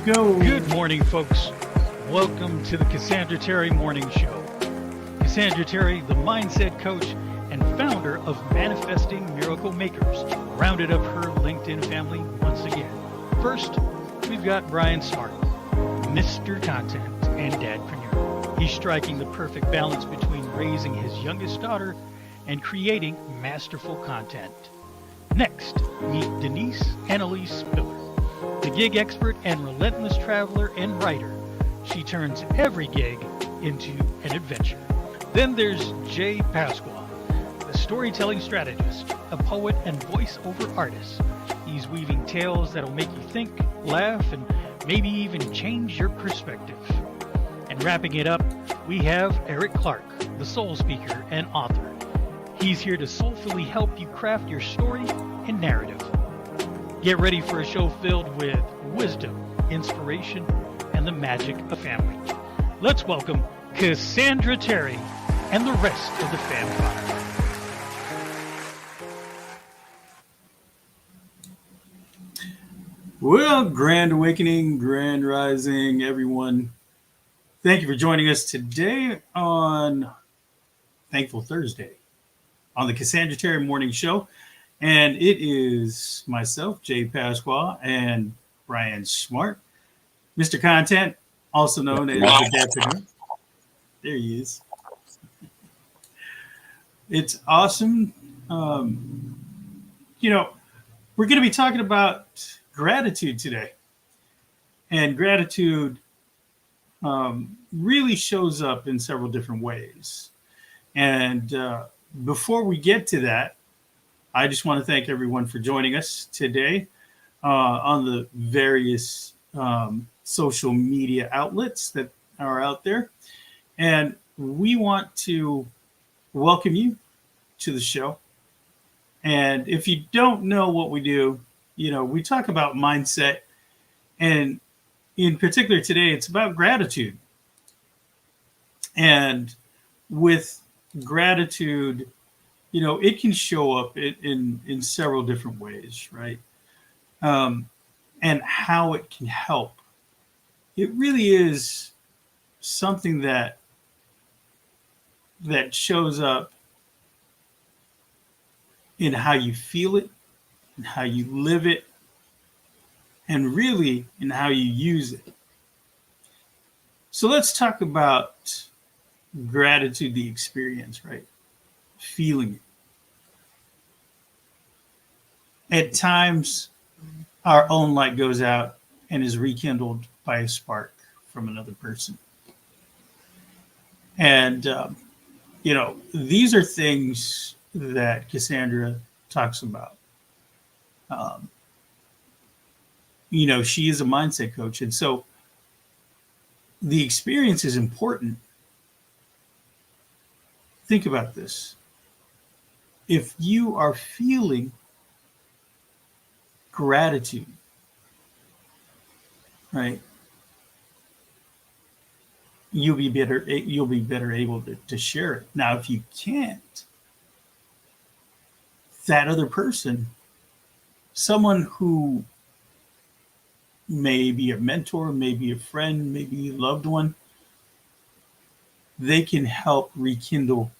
go. Good morning, folks. Welcome to the Cassandra Terry Morning Show. Cassandra Terry, the mindset coach and founder of Manifesting Miracle Makers, rounded up her LinkedIn family once again. First, we've got Brian Smart, Mr. Content and Dadpreneur. He's striking the perfect balance between raising his youngest daughter and creating masterful content. Next, meet Denise Annalise Spiller, the gig expert and relentless traveler and writer. She turns every gig into an adventure. Then there's Jay Pasquale, the storytelling strategist, a poet and voiceover artist. He's weaving tales that'll make you think, laugh, and maybe even change your perspective. And wrapping it up, we have Eric Clark, the soul speaker and author. He's here to soulfully help you craft your story and narrative. Get ready for a show filled with wisdom, inspiration, and the magic of family. Let's welcome Cassandra Terry and the rest of the Fam Five. Well, Grand Awakening, Grand Rising, everyone. Thank you for joining us today on Thankful Thursday on the Cassandra Terry Morning Show. And it is myself, Jay Pasquale, and Brian Smart, Mr. Content, also known as the Dadpreneur. There he is. It's awesome. We're going to be talking about gratitude today. And gratitude really shows up in several different ways. And before we get to that, I just want to thank everyone for joining us today on the various social media outlets that are out there. And we want to welcome you to the show. And if you don't know what we do, we talk about mindset. And in particular today, it's about gratitude. And with gratitude, it can show up in several different ways, right? And how it can help. It really is something that shows up in how you feel it, and how you live it, and really in how you use it. So let's talk about gratitude, the experience, right? Feeling it. At times, our own light goes out and is rekindled by a spark from another person. And, these are things that Cassandra talks about. She is a mindset coach. And so the experience is important. Think about this. If you are feeling gratitude, right, you'll be better able to share it. Now, if you can't, that other person, someone who may be a mentor, maybe a friend, maybe a loved one, they can help rekindle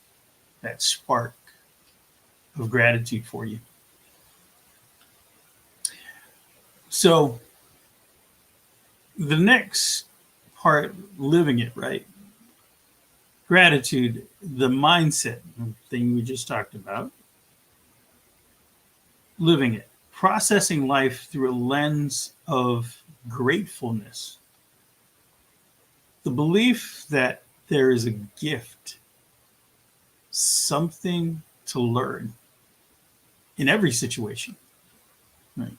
that spark of gratitude for you. So the next part, living it, right? Gratitude, the mindset thing we just talked about. Living it, processing life through a lens of gratefulness. The belief that there is a gift, something to learn in every situation, right?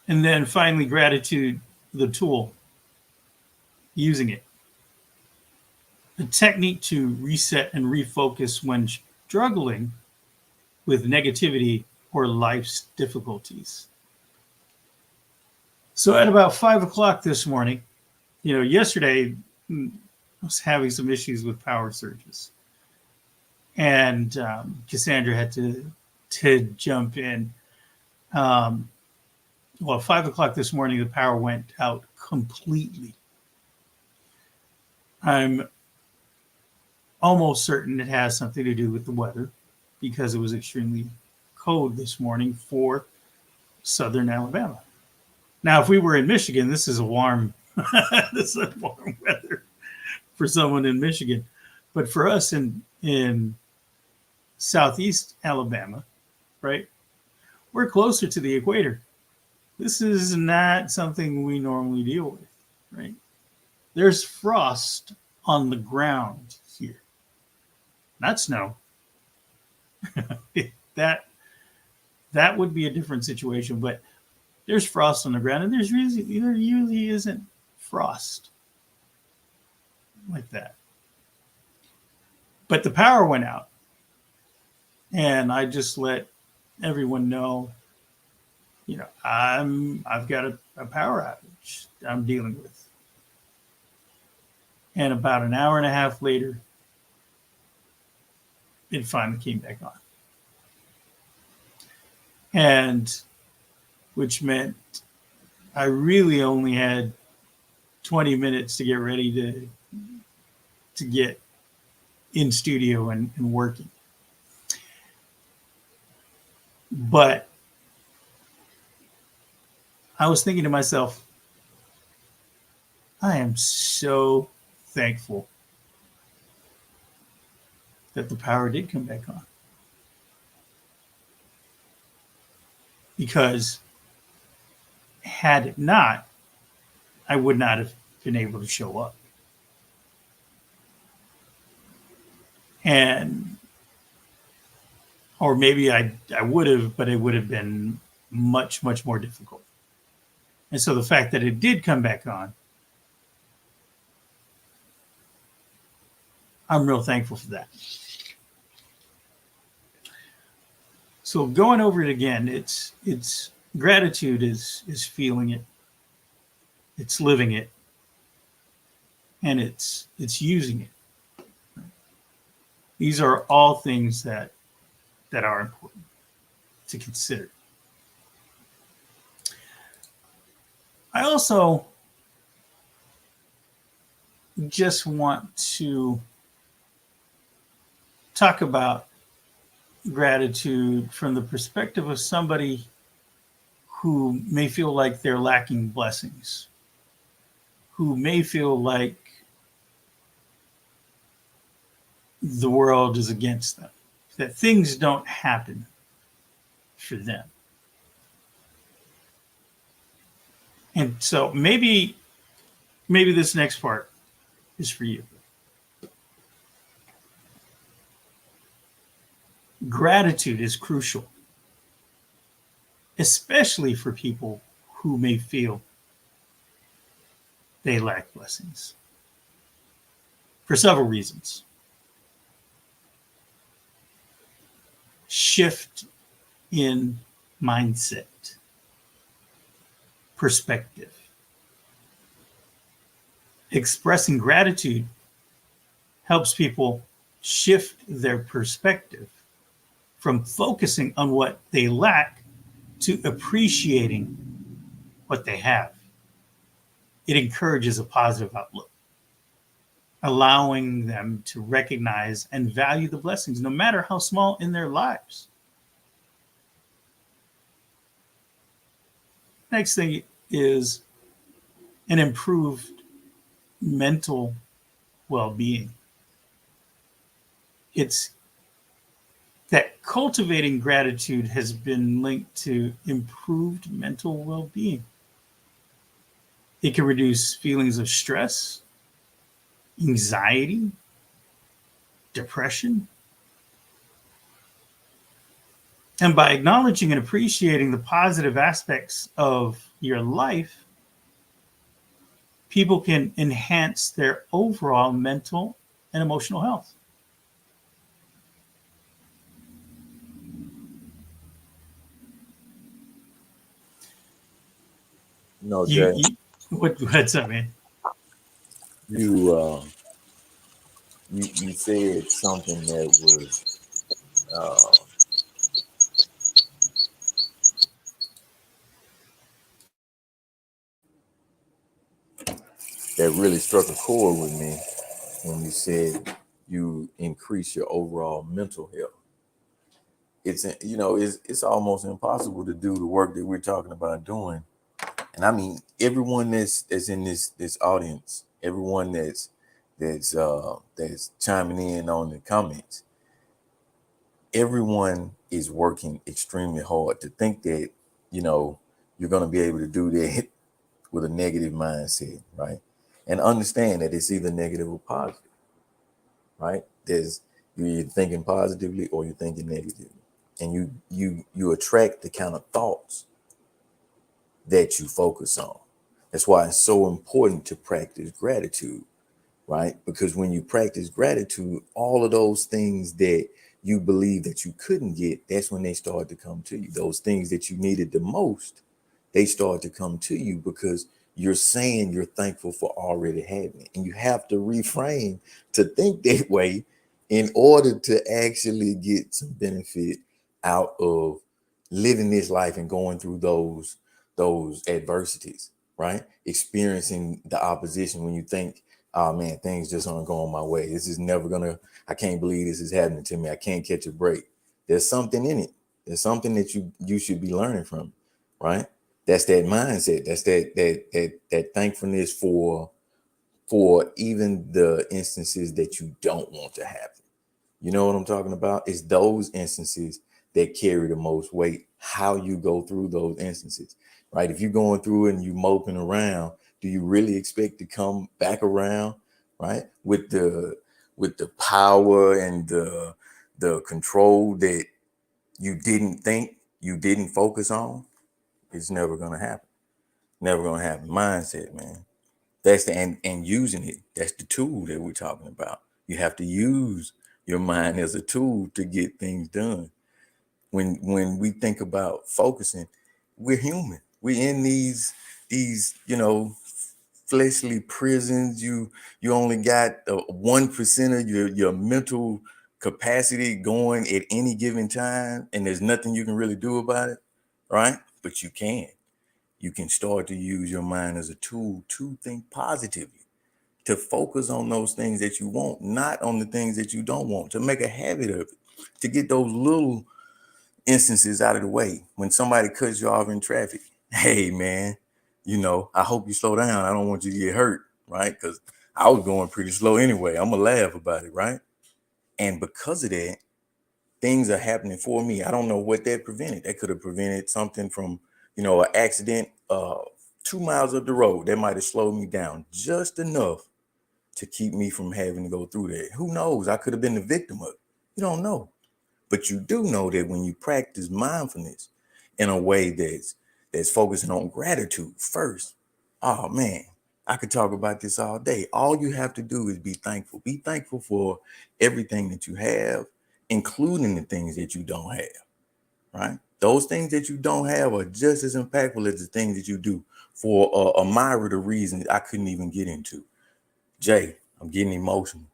And then finally, gratitude, the tool, using it. A technique to reset and refocus when struggling with negativity or life's difficulties. So at about 5 o'clock this morning, yesterday I was having some issues with power surges. And Cassandra had to jump in. well, 5 o'clock this morning, the power went out completely. I'm almost certain it has something to do with the weather because it was extremely cold this morning for southern Alabama. Now, if we were in Michigan, this is a warm, this is warm weather for someone in Michigan. But for us in southeast Alabama, right, we're closer to the equator. This is not something we normally deal with, right? There's frost on the ground here, not snow. that would be a different situation, but there's frost on the ground, and there usually isn't frost like that. But the power went out, and I just let everyone know, I've got a power outage I'm dealing with. And about an hour and a half later, it finally came back on. And which meant I really only had 20 minutes to get ready to get in studio and working. But I was thinking to myself, I am so thankful that the power did come back on. Because had it not, I would not have been able to show up. Or maybe I would have, but it would have been much, much more difficult. And so the fact that it did come back on, I'm real thankful for that. So going over it again, it's gratitude is feeling it, it's living it, and it's using it. These are all things that are important to consider. I also just want to talk about gratitude from the perspective of somebody who may feel like they're lacking blessings, who may feel like the world is against them, that things don't happen for them. And so maybe this next part is for you. Gratitude is crucial, especially for people who may feel they lack blessings for several reasons. Shift in mindset, perspective. Expressing gratitude helps people shift their perspective from focusing on what they lack to appreciating what they have. It encourages a positive outlook, allowing them to recognize and value the blessings, no matter how small in their lives. Next thing is an improved mental well-being. It's that cultivating gratitude has been linked to improved mental well-being. It can reduce feelings of stress, anxiety, depression. And by acknowledging and appreciating the positive aspects of your life, people can enhance their overall mental and emotional health. No, Jay. What's up, man? You said something that was that really struck a chord with me when you said you increase your overall mental health. It's almost impossible to do the work that we're talking about doing. And I mean, everyone that's in this audience, everyone that's chiming in on the comments, everyone is working extremely hard. To think that you're going to be able to do that with a negative mindset, right? And understand that it's either negative or positive, right? You're thinking positively or you're thinking negatively, and you attract the kind of thoughts that you focus on. That's why it's so important to practice gratitude, right? Because when you practice gratitude, all of those things that you believe that you couldn't get, that's when they start to come to you. Those things that you needed the most, they start to come to you because you're saying you're thankful for already having it. And you have to reframe to think that way in order to actually get some benefit out of living this life and going through those adversities, right? Experiencing the opposition when you think, oh man, things just aren't going my way. This is never gonna, I can't believe this is happening to me. I can't catch a break. There's something in it. There's something that you should be learning from, right? That's that mindset. That's that thankfulness for even the instances that you don't want to happen. You know what I'm talking about? It's those instances that carry the most weight, how you go through those instances, right? If you're going through it and you moping around, do you really expect to come back around, right? With the power and the control that you didn't focus on? It's never gonna happen. Never gonna happen. Mindset, man. That's and using it. That's the tool that we're talking about. You have to use your mind as a tool to get things done. When we think about focusing, we're human. We're in these fleshly prisons. You only got 1% of your mental capacity going at any given time, and there's nothing you can really do about it, right? But you can start to use your mind as a tool to think positively, to focus on those things that you want, not on the things that you don't want, to make a habit of it, to get those little instances out of the way. When somebody cuts you off in traffic, hey man, I hope you slow down. I don't want you to get hurt, right? Because I was going pretty slow anyway. I'm gonna laugh about it, right? And because of that, things are happening for me. I don't know what that prevented. That could have prevented something from, an accident 2 miles up the road. That might have slowed me down just enough to keep me from having to go through that. Who knows? I could have been the victim of it. You don't know. But you do know that when you practice mindfulness in a way that's focusing on gratitude first, oh man, I could talk about this all day. All you have to do is be thankful. Be thankful for everything that you have, including the things that you don't have, right? Those things that you don't have are just as impactful as the things that you do for a myriad of reasons I couldn't even get into. Jay, I'm getting emotional.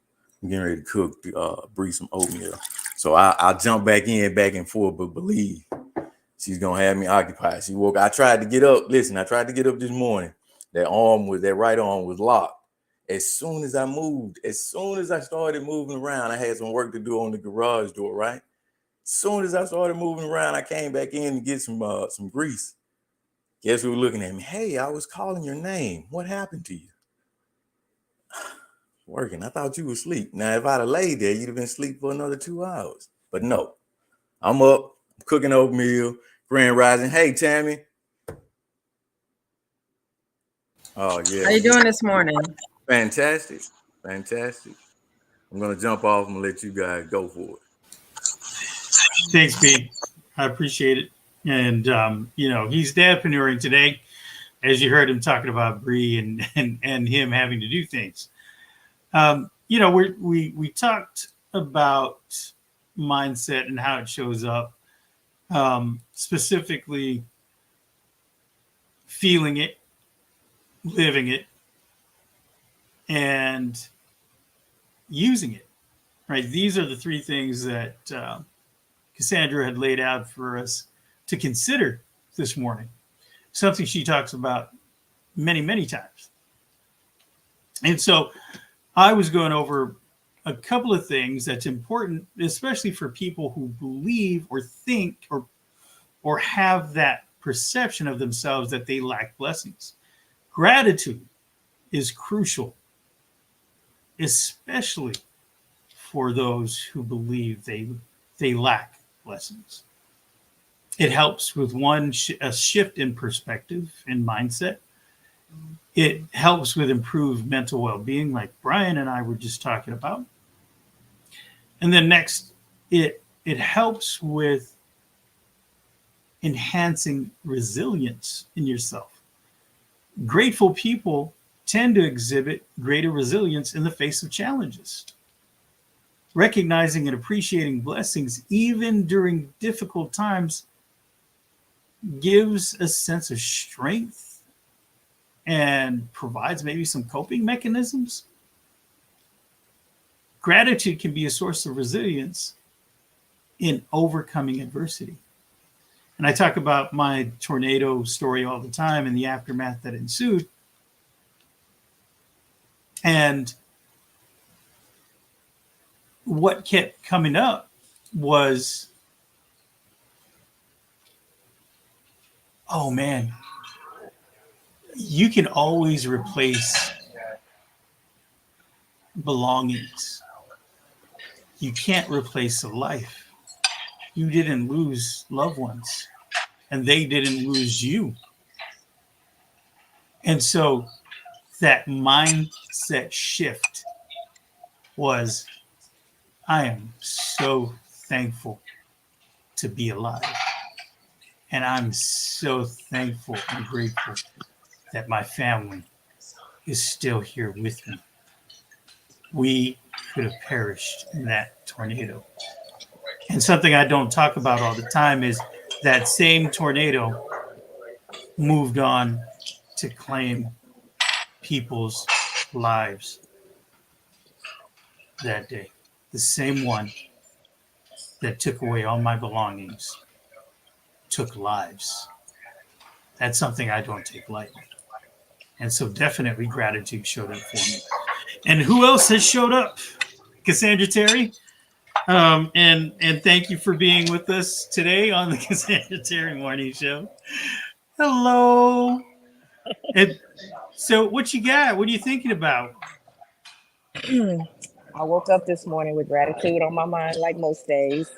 I'm getting ready to cook, breathe some oatmeal. So I'll jump back and forth, but believe she's gonna have me occupied. She woke. I tried to get up. Listen, I tried to get up this morning. That right arm was locked. As soon as I started moving around, I had some work to do on the garage door, right? As soon as I started moving around, I came back in to get some grease. Guess who was looking at me? Hey, I was calling your name. What happened to you? Working. I thought you were asleep. Now, if I'd have laid there, you'd have been asleep for another 2 hours. But no, I'm up, cooking oatmeal, grand rising. Hey, Tammy. Oh, yeah. How you doing this morning? Fantastic. Fantastic. I'm going to jump off and let you guys go for it. Thanks, B. I appreciate it. And, he's dadpreneuring today, as you heard him talking about Bree and him having to do things. We talked about mindset and how it shows up, specifically feeling it, living it, and using it, right? These are the three things that Cassandra had laid out for us to consider this morning, something she talks about many, many times. And so I was going over a couple of things that's important, especially for people who believe or think or have that perception of themselves that they lack blessings. Gratitude is crucial, especially for those who believe they lack blessings. It helps with a shift in perspective and mindset. It helps with improved mental well-being, like Brian and I were just talking about. And then next, it helps with enhancing resilience in yourself. Grateful people tend to exhibit greater resilience in the face of challenges. Recognizing and appreciating blessings, even during difficult times, gives a sense of strength and provides maybe some coping mechanisms. Gratitude can be a source of resilience in overcoming adversity. And I talk about my tornado story all the time and the aftermath that ensued. And what kept coming up was, oh man, you can always replace belongings. You can't replace a life. You didn't lose loved ones, and they didn't lose you. And so that mindset shift was, I am so thankful to be alive. And I'm so thankful and grateful that my family is still here with me. We could have perished in that tornado. And something I don't talk about all the time is that same tornado moved on to claim people's lives that day. The same one that took away all my belongings took lives. That's something I don't take lightly. And so definitely gratitude showed up for me. And who else has showed up? Cassandra Terry. And thank you for being with us today on the Cassandra Terry Morning Show. Hello. And so what you got? What are you thinking about? I woke up this morning with gratitude on my mind, like most days.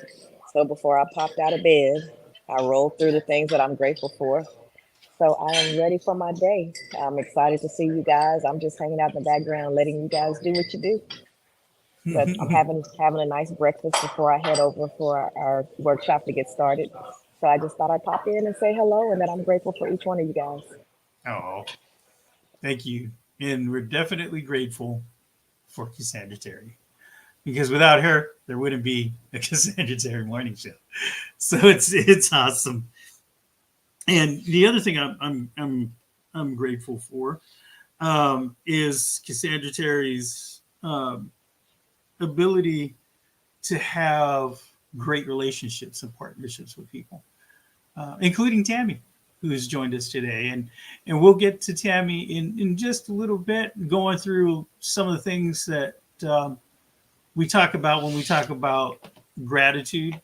So before I popped out of bed, I rolled through the things that I'm grateful for. So I am ready for my day. I'm excited to see you guys. I'm just hanging out in the background, letting you guys do what you do. But I'm having a nice breakfast before I head over for our workshop to get started. So I just thought I'd pop in and say hello, and that I'm grateful for each one of you guys. Oh, thank you. And we're definitely grateful for Cassandra Terry, because without her, there wouldn't be a Cassandra Terry Morning Show. So it's awesome. And the other thing I'm grateful for is Cassandra Terry's ability to have great relationships and partnerships with people, including Tammy, who has joined us today. And we'll get to Tammy in just a little bit, going through some of the things that we talk about when we talk about gratitude,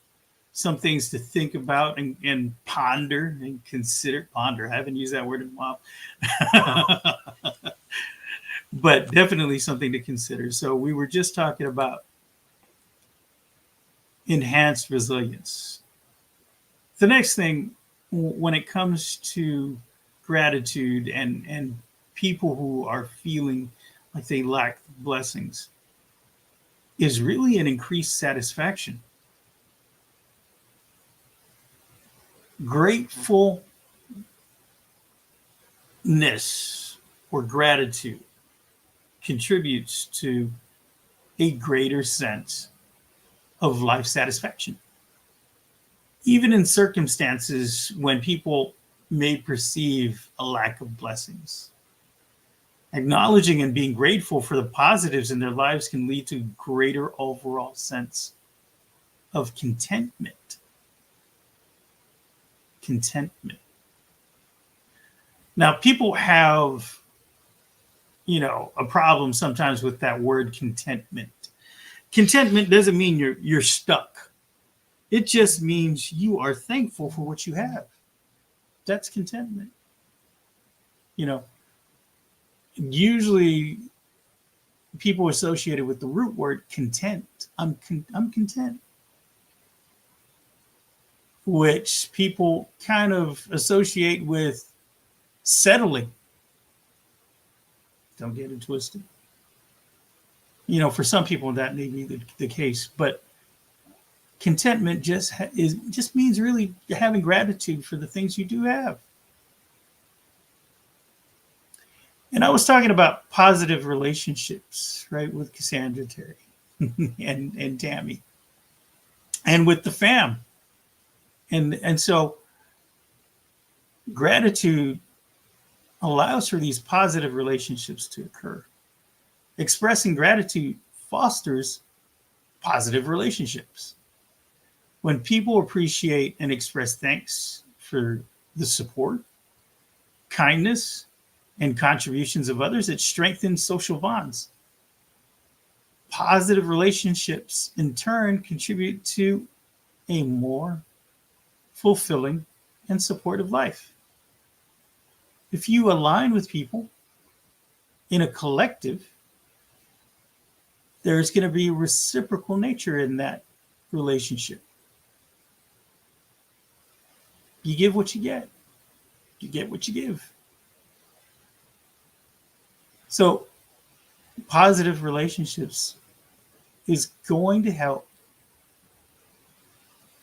some things to think about and ponder and consider. Ponder, I haven't used that word in a while. But definitely something to consider. So we were just talking about enhanced resilience. The next thing, when it comes to gratitude and people who are feeling like they lack blessings, is really an increased satisfaction. Gratefulness or gratitude contributes to a greater sense of life satisfaction. Even in circumstances when people may perceive a lack of blessings, acknowledging and being grateful for the positives in their lives can lead to greater overall sense of contentment. Contentment. Now, people have a problem sometimes with that word contentment. Contentment doesn't mean you're stuck. It just means you are thankful for what you have. That's contentment. Usually people associated with the root word content. I'm content, which people kind of associate with settling. Don't get it twisted. For some people that may be the case, but contentment just means really having gratitude for the things you do have. And I was talking about positive relationships, right, with Cassandra Terry and Tammy, and with the fam, and so gratitude allows for these positive relationships to occur. Expressing gratitude fosters positive relationships. When people appreciate and express thanks for the support, kindness, and contributions of others, it strengthens social bonds. Positive relationships, in turn, contribute to a more fulfilling and supportive life. If you align with people in a collective, there's going to be reciprocal nature in that relationship. You give what you get. You get what you give. So positive relationships is going to help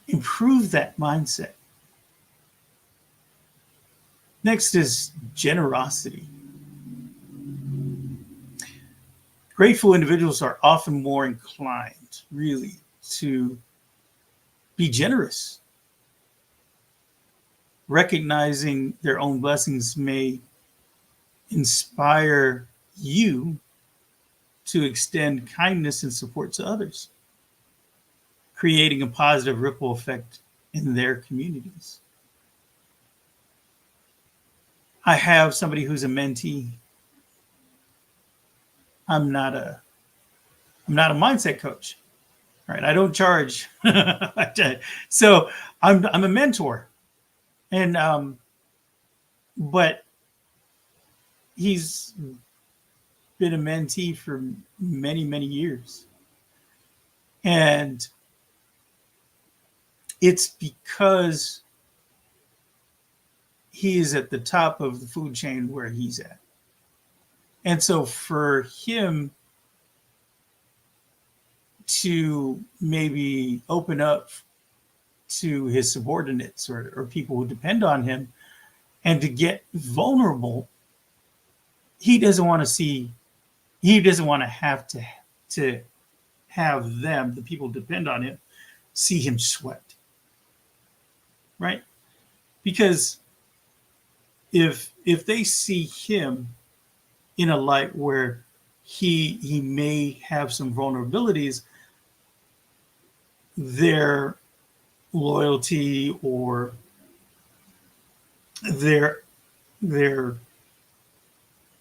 improve that mindset. Next is generosity. Grateful individuals are often more inclined, really, to be generous. Recognizing their own blessings may inspire you to extend kindness and support to others, creating a positive ripple effect in their communities. I have somebody who's a mentee. I'm not a mindset coach, right? I don't charge. So I'm a mentor, and but he's been a mentee for many, many years. And it's because he is at the top of the food chain where he's at. And so for him to maybe open up to his subordinates or people who depend on him and to get vulnerable, he doesn't want to have to have them, the people who depend on him, see him sweat. Right? Because if they see him in a light where he may have some vulnerabilities, their loyalty or their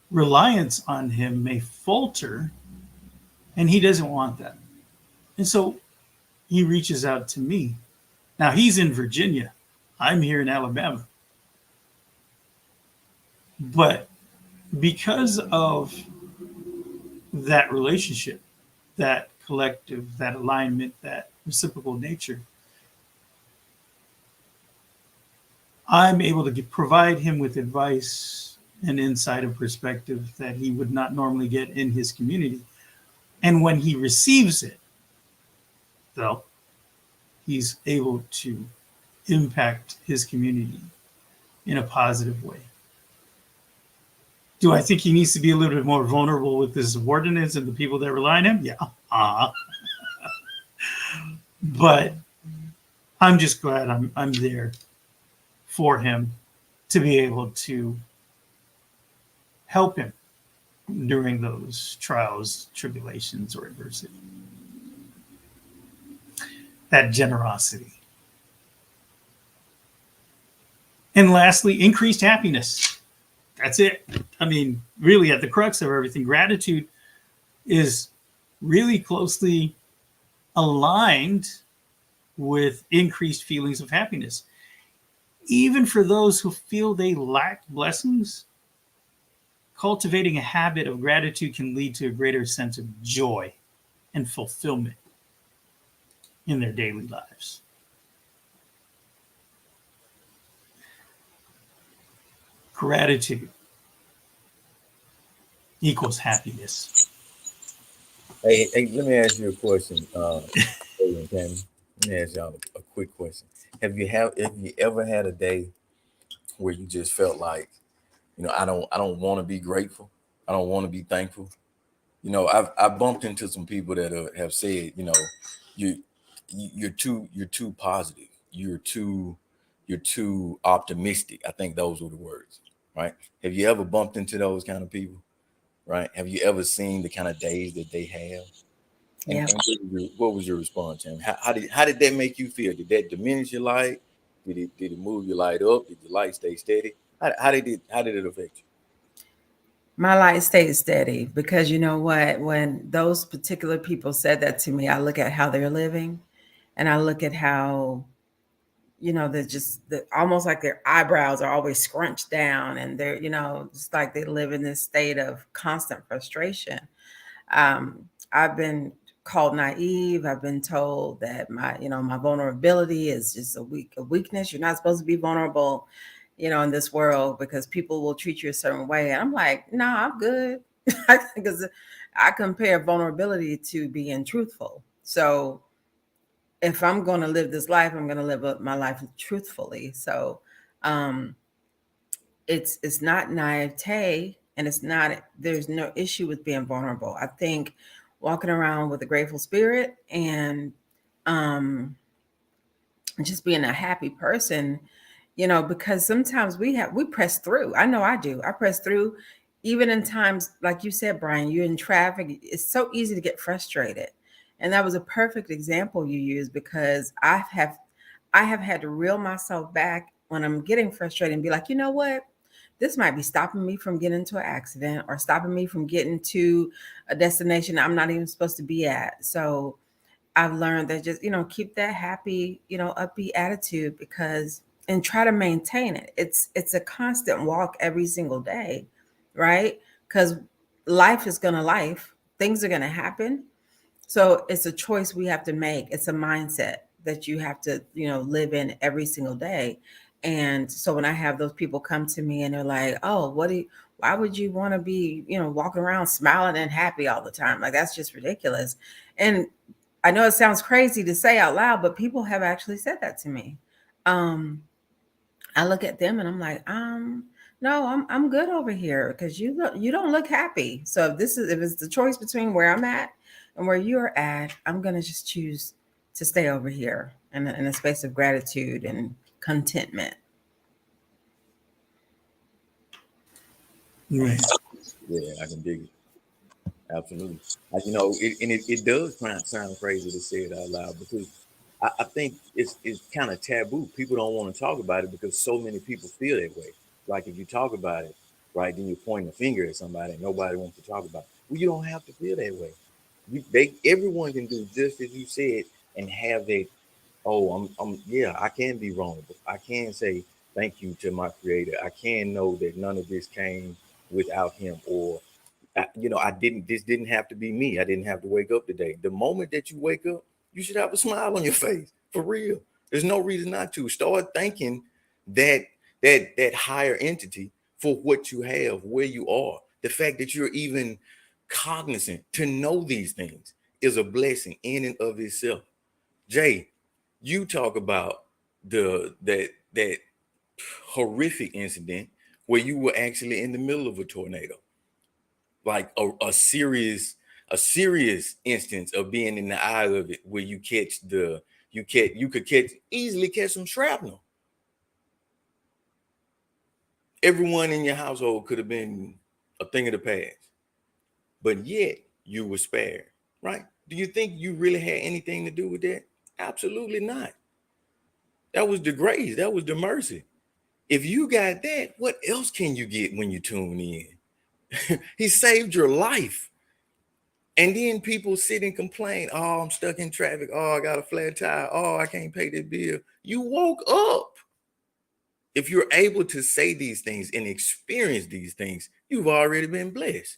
reliance on him may falter, and he doesn't want that. And so he reaches out to me. Now he's in Virginia. I'm here in Alabama. But because of that relationship, that collective, that alignment, that reciprocal nature, I'm able to provide him with advice and insight and perspective that he would not normally get in his community. And when he receives it, though, he's able to impact his community in a positive way. Do I think he needs to be a little bit more vulnerable with his subordinates and the people that rely on him? Yeah. But I'm just glad I'm there for him to be able to help him during those trials, tribulations, or adversity. That generosity. And lastly, increased happiness. That's it. I mean, really, at the crux of everything, gratitude is really closely aligned with increased feelings of happiness. Even for those who feel they lack blessings, cultivating a habit of gratitude can lead to a greater sense of joy and fulfillment in their daily lives. Gratitude equals happiness. Hey, let me ask you a question, Taylor and Tammy. Let me ask y'all a quick question. Have you ever had a day where you just felt like, I don't want to be grateful. I don't want to be thankful. I've bumped into some people that have said, you you're too positive. You're too optimistic. I think those were the words, right? Have you ever bumped into those kind of people? Right? Have you ever seen the kind of days that they have? And, Yeah. and what was your response, Tim? How did that make you feel? Did that diminish your light? Did it move your light up? Did your light stay steady? How did it affect you? My light stayed steady because you know what? When those particular people said that to me, I look at how they're living and I look at how, they're just almost like their eyebrows are always scrunched down and they're, it's like they live in this state of constant frustration. I've been called naive. I've been told that my vulnerability is just a weakness. You're not supposed to be vulnerable, in this world because people will treat you a certain way. And I'm like, no, I'm good. Because I compare vulnerability to being truthful. So if I'm going to live this life, I'm going to live my life truthfully. So um, it's not naivete, and there's no issue with being vulnerable. I think walking around with a grateful spirit and um, just being a happy person, because sometimes we press through. I know I do. I press through even in times like you said, Brian, you're in traffic. It's so easy to get frustrated. And that was a perfect example you used because I have had to reel myself back when I'm getting frustrated and be like, you know what? This might be stopping me from getting into an accident or stopping me from getting to a destination I'm not even supposed to be at. So I've learned that just, keep that happy, upbeat attitude because and try to maintain it. It's a constant walk every single day, right? Because life is gonna life. Things are gonna happen. So it's a choice we have to make. It's a mindset that you have to, live in every single day. And so when I have those people come to me and they're like, "Oh, why would you want to be, walking around smiling and happy all the time? Like that's just ridiculous." And I know it sounds crazy to say out loud, but people have actually said that to me. Um, I look at them and I'm like, no, I'm good over here because you don't look happy. So if it's the choice between where I'm at and where you're at, I'm gonna just choose to stay over here in a space of gratitude and contentment. Right. Yeah, I can dig it. Absolutely. It does sound crazy to say it out loud because I think it's kind of taboo. People don't want to talk about it because so many people feel that way. Like if you talk about it, right, then you're pointing a finger at somebody and nobody wants to talk about it. Well, you don't have to feel that way. Everyone can do just as you said and have that, oh, yeah, I can be vulnerable. I can say thank you to my creator. I can know that none of this came without him or this didn't have to be me. I didn't have to wake up today. The moment that you wake up, you should have a smile on your face for real. There's no reason not to. Start thanking that that higher entity for what you have, where you are. The fact that you're even cognizant to know these things is a blessing in and of itself. Jay, you talk about that horrific incident where you were actually in the middle of a tornado, like a serious instance of being in the eye of it where you could easily catch some shrapnel. Everyone in your household could have been a thing of the past, but yet you were spared, right? Do you think you really had anything to do with that? Absolutely not. That was the grace, that was the mercy. If you got that, what else can you get when you tune in? He saved your life. And then people sit and complain, oh, I'm stuck in traffic. Oh, I got a flat tire. Oh, I can't pay that bill. You woke up. If you're able to say these things and experience these things, you've already been blessed.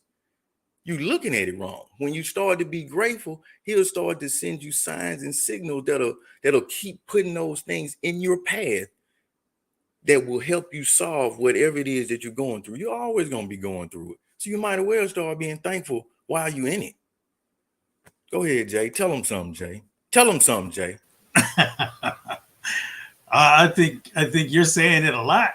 You're looking at it wrong. When you start to be grateful, he'll start to send you signs and signals that'll keep putting those things in your path that will help you solve whatever it is that you're going through. You're always going to be going through it. So you might as well start being thankful while you're in it. Go ahead, Jay. Tell them something, Jay. Tell them something, Jay. I think you're saying it a lot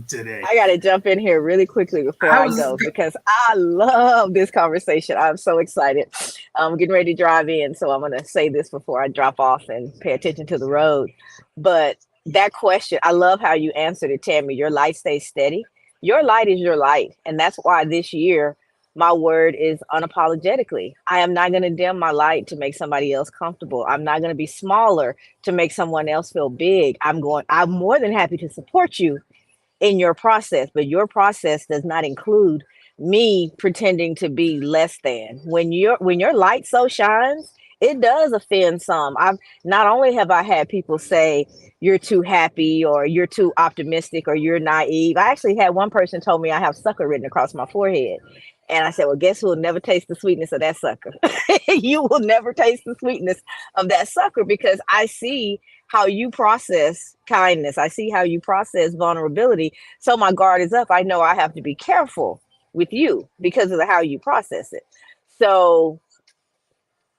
today. I got to jump in here really quickly before I go because I love this conversation. I'm so excited. I'm getting ready to drive in, so I'm going to say this before I drop off and pay attention to the road. But that question, I love how you answered it, Tammy. Your light stays steady. Your light is your light. And that's why this year, my word is unapologetically. I am not going to dim my light to make somebody else comfortable. I'm not going to be smaller to make someone else feel big. I'm more than happy to support you in your process, but your process does not include me pretending to be less than. When your light so shines, it does offend some. Not only have I had people say you're too happy or you're too optimistic or you're naive. I actually had one person told me I have sucker written across my forehead. And I said, well, guess who will never taste the sweetness of that sucker? You will never taste the sweetness of that sucker because I see how you process kindness. I see how you process vulnerability. So my guard is up. I know I have to be careful with you because of how you process it. So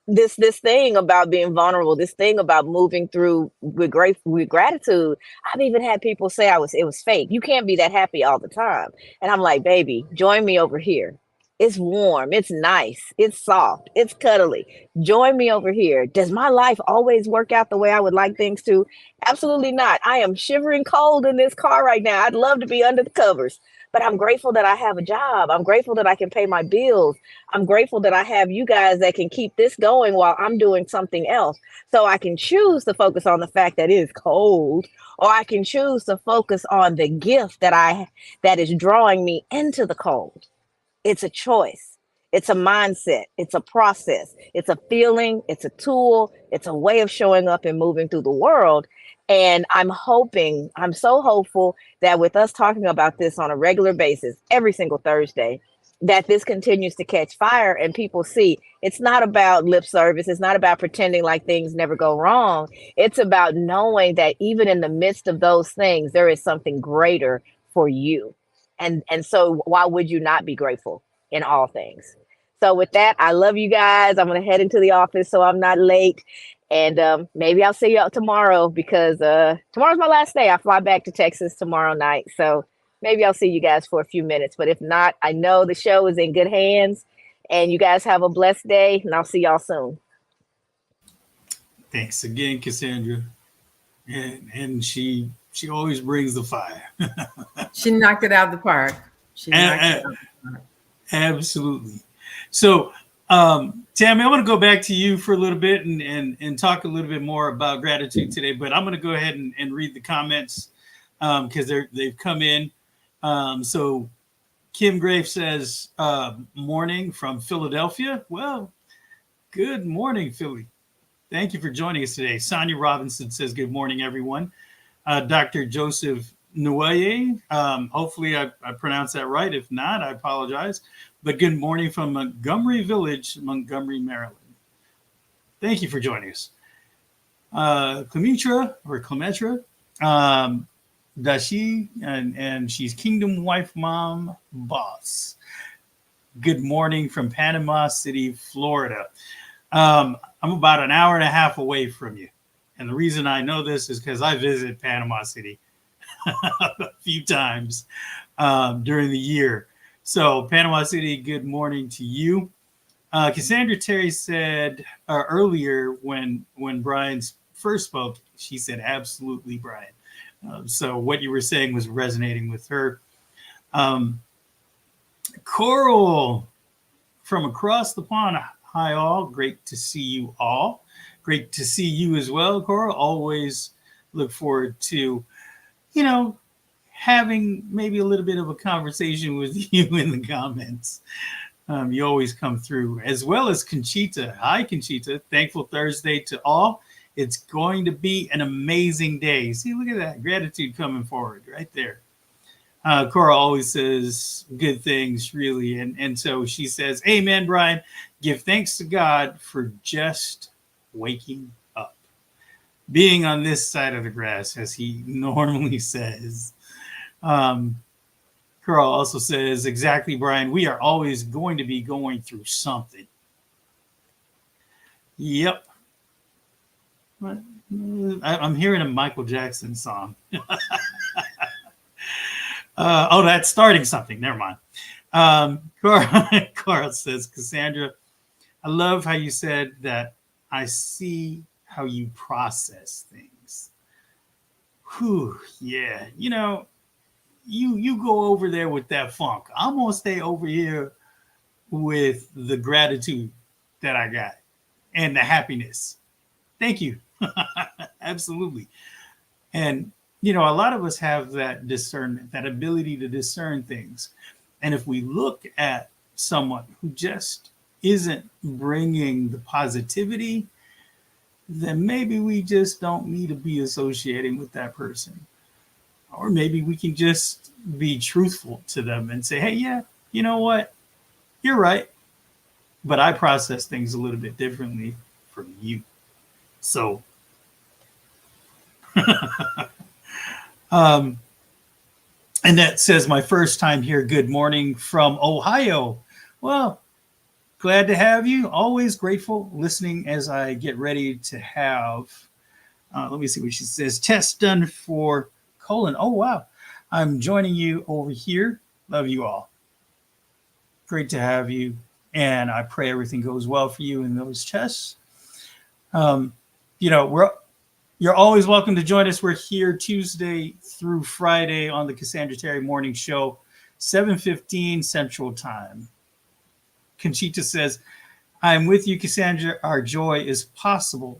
this thing about being vulnerable, this thing about moving through with gratitude, I've even had people say it was fake. You can't be that happy all the time. And I'm like, baby, join me over here. It's warm. It's nice. It's soft. It's cuddly. Join me over here. Does my life always work out the way I would like things to? Absolutely not. I am shivering cold in this car right now. I'd love to be under the covers, but I'm grateful that I have a job. I'm grateful that I can pay my bills. I'm grateful that I have you guys that can keep this going while I'm doing something else. So I can choose to focus on the fact that it is cold, or I can choose to focus on the gift that is drawing me into the cold. It's a choice. It's a mindset. It's a process. It's a feeling. It's a tool. It's a way of showing up and moving through the world. And I'm so hopeful that with us talking about this on a regular basis, every single Thursday, that this continues to catch fire and people see it's not about lip service. It's not about pretending like things never go wrong. It's about knowing that even in the midst of those things, there is something greater for you. And so why would you not be grateful in all things? So with that, I love you guys. I'm going to head into the office so I'm not late. And maybe I'll see you out tomorrow because tomorrow's my last day. I fly back to Texas tomorrow night. So maybe I'll see you guys for a few minutes. But if not, I know the show is in good hands. And you guys have a blessed day. And I'll see y'all soon. Thanks again, Cassandra. And she always brings the fire. She knocked it out of the park. Absolutely. So, Tammy, I want to go back to you for a little bit and talk a little bit more about gratitude today. But I'm going to go ahead and read the comments because they've come in. So Kim Grave says, morning from Philadelphia. Well, good morning, Philly. Thank you for joining us today. Sonia Robinson says, good morning, everyone. Dr. Joseph Nueye, hopefully I pronounced that right. If not, I apologize. But good morning from Montgomery Village, Montgomery, Maryland. Thank you for joining us. Clemetra, Dashi, and she's Kingdom Wife Mom Boss. Good morning from Panama City, Florida. I'm about an hour and a half away from you. And the reason I know this is because I visit Panama City a few times during the year. So Panama City, good morning to you. Cassandra Terry said earlier when Brian first spoke, she said, absolutely, Brian. So what you were saying was resonating with her. Coral from across the pond. Hi, all. Great to see you all. Great to see you as well, Coral. Always look forward to, you know, having maybe a little bit of a conversation with you in the comments. You always come through, as well as Conchita. Hi, Conchita. Thankful Thursday to all. It's going to be an amazing day. See, look at that gratitude coming forward right there. Cora always says good things, really. And so she says, amen, Brian. Give thanks to God for just waking up. Being on this side of the grass, as he normally says. Carl also says, exactly, Brian. We are always going to be going through something. Yep. I'm hearing a Michael Jackson song. Oh, that's starting something. Never mind. Carl says, Cassandra, I love how you said that I see how you process things. Whew, yeah. You know, you go over there with that funk. I'm going to stay over here with the gratitude that I got and the happiness. Thank you. Absolutely. And you know, a lot of us have that discernment, that ability to discern things. And if we look at someone who just isn't bringing the positivity, then maybe we just don't need to be associating with that person. Or maybe we can just be truthful to them and say, hey, yeah, you know what? You're right. But I process things a little bit differently from you. So, and that says my first time here. Good morning from Ohio. Well, glad to have you. Always grateful listening as I get ready to have, let me see what she says. Test done for colon. Oh, wow. I'm joining you over here. Love you all. Great to have you. And I pray everything goes well for you in those tests. You know, you're always welcome to join us. We're here Tuesday through Friday on the Cassandra Terry Morning Show, 7:15 Central Time. Conchita says, I'm with you, Cassandra. Our joy is possible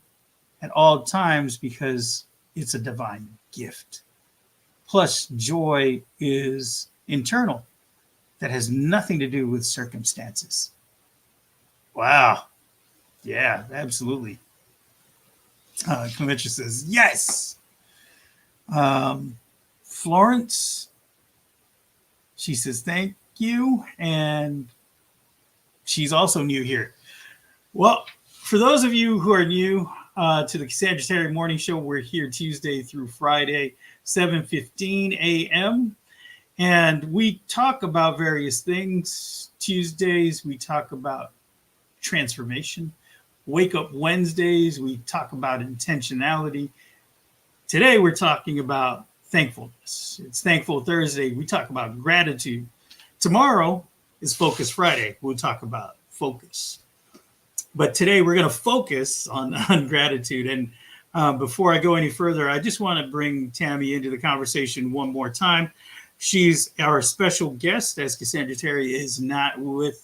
at all times because it's a divine gift. Plus, joy is internal. That has nothing to do with circumstances. Wow. Yeah, absolutely. Convention says, yes. Florence, she says, thank you. And she's also new here. Well, for those of you who are new to the Cassandra Terry Morning Show, we're here Tuesday through Friday, 7:15 a.m. And we talk about various things. Tuesdays, we talk about transformation. Wake Up Wednesdays, we talk about intentionality. Today, we're talking about thankfulness. It's Thankful Thursday. We talk about gratitude. Tomorrow is Focus Friday. We'll talk about focus. But today, we're going to focus on gratitude. And before I go any further, I just want to bring Tammy into the conversation one more time. She's our special guest, as Cassandra Terry is not with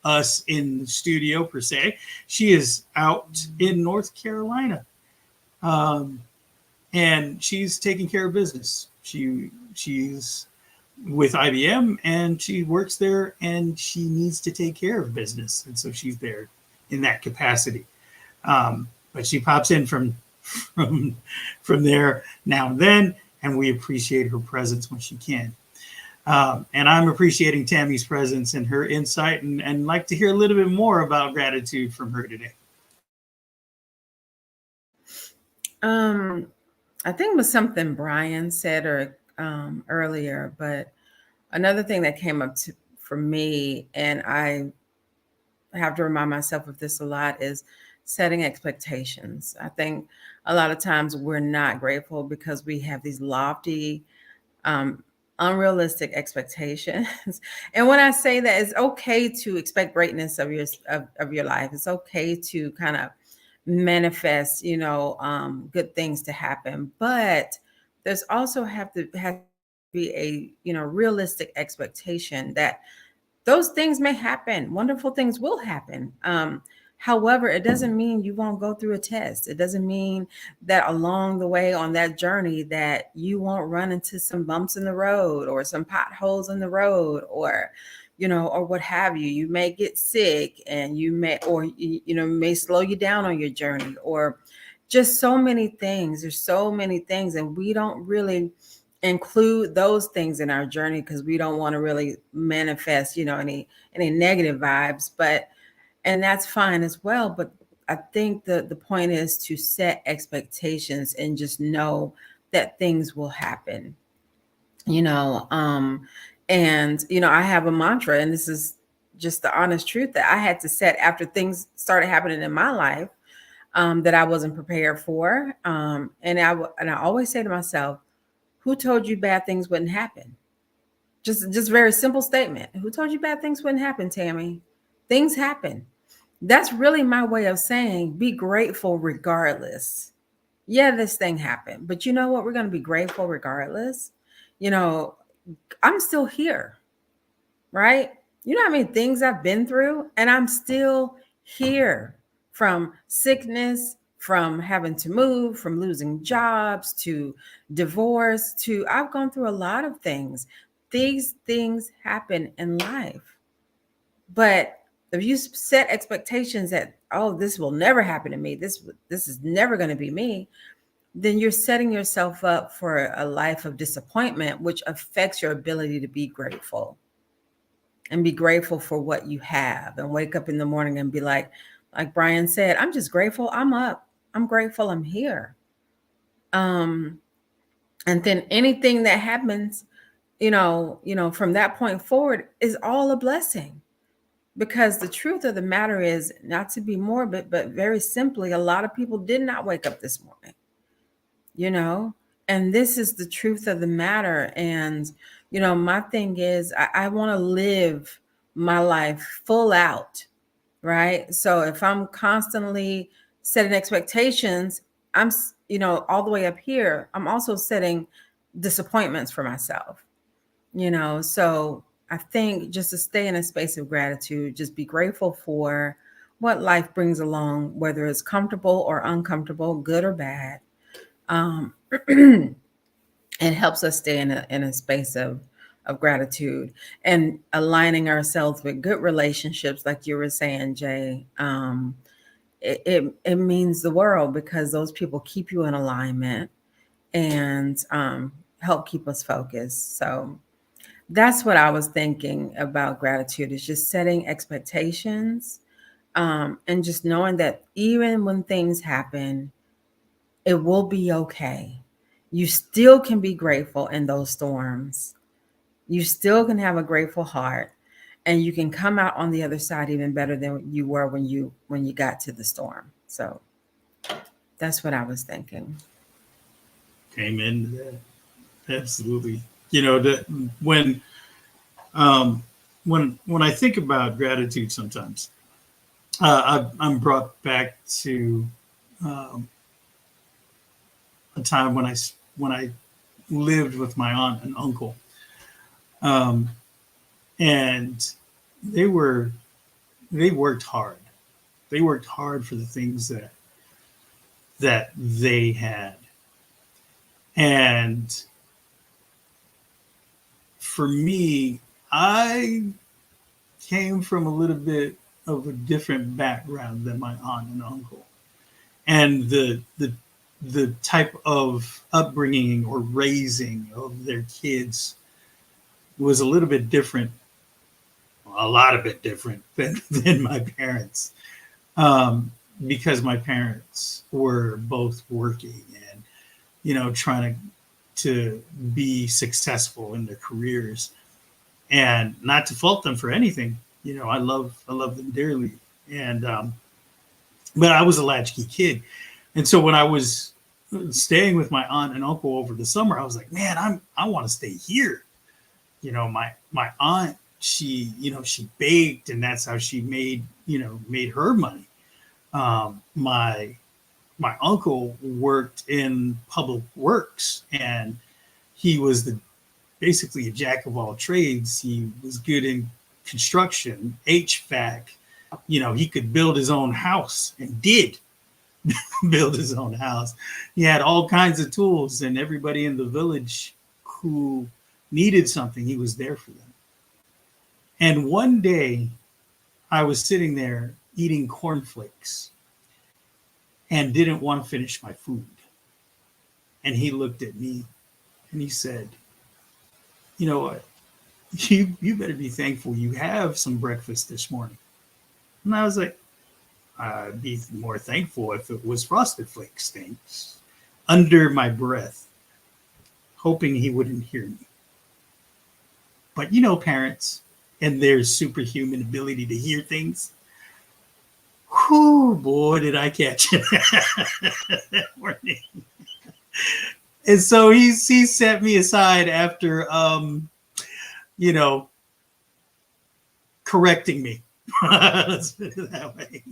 us in the studio per se. She is out in North Carolina, and she's taking care of business. She's with IBM, and she works there, and she needs to take care of business, and so she's there in that capacity. But she pops in from there now and then, and we appreciate her presence when she can. And I'm appreciating Tammy's presence and her insight, and like to hear a little bit more about gratitude from her today. I think it was something Brian said earlier, but another thing that came up for me, and I have to remind myself of this a lot, is setting expectations. I think a lot of times we're not grateful because we have these lofty, unrealistic expectations. And when I say that, it's okay to expect greatness of your life. It's okay to kind of manifest, good things to happen. But there's also have to be a, realistic expectation that those things may happen. Wonderful things will happen. However, it doesn't mean you won't go through a test. It doesn't mean that along the way on that journey that you won't run into some bumps in the road or some potholes in the road, or or what have you. You may get sick, and you may, or may slow you down on your journey, or just so many things. There's so many things, and we don't really include those things in our journey because we don't want to really manifest, any negative vibes. And that's fine as well. But I think the point is to set expectations and just know that things will happen. And I have a mantra, and this is just the honest truth that I had to set after things started happening in my life that I wasn't prepared for. And I always say to myself, who told you bad things wouldn't happen? Just very simple statement. Who told you bad things wouldn't happen, Tammy? Things happen. That's really my way of saying be grateful regardless. Yeah, this thing happened, but you know what? We're going to be grateful regardless. I'm still here, right? You know how many things I've been through, and I'm still here, from sickness, from having to move, from losing jobs, to divorce, to I've gone through a lot of things. These things happen in life. But if you set expectations that, oh, this will never happen to me, this is never going to be me, then you're setting yourself up for a life of disappointment, which affects your ability to be grateful and be grateful for what you have, and wake up in the morning and be like Brian said, I'm just grateful I'm up. I'm grateful I'm here. And then anything that happens, from that point forward is all a blessing. Because the truth of the matter is, not to be morbid, but very simply, a lot of people did not wake up this morning, and this is the truth of the matter. And, my thing is, I want to live my life full out, right? So if I'm constantly setting expectations, I'm, all the way up here, I'm also setting disappointments for myself, so I think just to stay in a space of gratitude, just be grateful for what life brings along, whether it's comfortable or uncomfortable, good or bad. It helps us stay in a space of gratitude, and aligning ourselves with good relationships, like you were saying, Jay. It means the world, because those people keep you in alignment and help keep us focused. So that's what I was thinking about gratitude, is just setting expectations, and just knowing that even when things happen, it will be okay. You still can be grateful in those storms. You still can have a grateful heart, and you can come out on the other side even better than you were when you got to the storm. So that's what I was thinking. Came into that. Absolutely. When I think about gratitude, sometimes I'm brought back to a time when I lived with my aunt and uncle, and they worked hard. They worked hard for the things that they had, and for me, I came from a little bit of a different background than my aunt and uncle, and the type of upbringing or raising of their kids was a little bit different, a lot of bit different than my parents, because my parents were both working and trying to be successful in their careers, and not to fault them for anything. I love them dearly. And, but I was a latchkey kid. And so when I was staying with my aunt and uncle over the summer, I was like, man, I want to stay here. My aunt, she baked, and that's how she made her money. My uncle worked in public works, and he was basically a jack of all trades. He was good in construction, HVAC, he could build his own house and did build his own house. He had all kinds of tools, and everybody in the village who needed something, he was there for them. And one day I was sitting there eating cornflakes and didn't want to finish my food. And he looked at me and he said, "You know what? You better be thankful you have some breakfast this morning." And I was like, "I'd be more thankful if it was Frosted Flakes," things under my breath, hoping he wouldn't hear me. But parents and their superhuman ability to hear things. Whoo, boy, did I catch it that morning. And so he set me aside after, correcting me. Let's put it that way.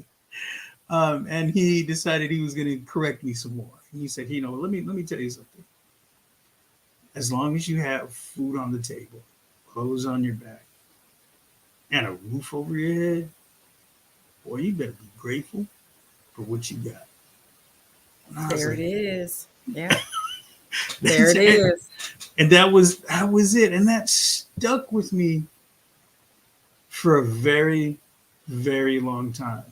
And he decided he was going to correct me some more. And he said, let me tell you something. As long as you have food on the table, clothes on your back, and a roof over your head, boy, you better be grateful for what you got. There it is. Yeah. There it is. And that was it. And that stuck with me for a very, very long time.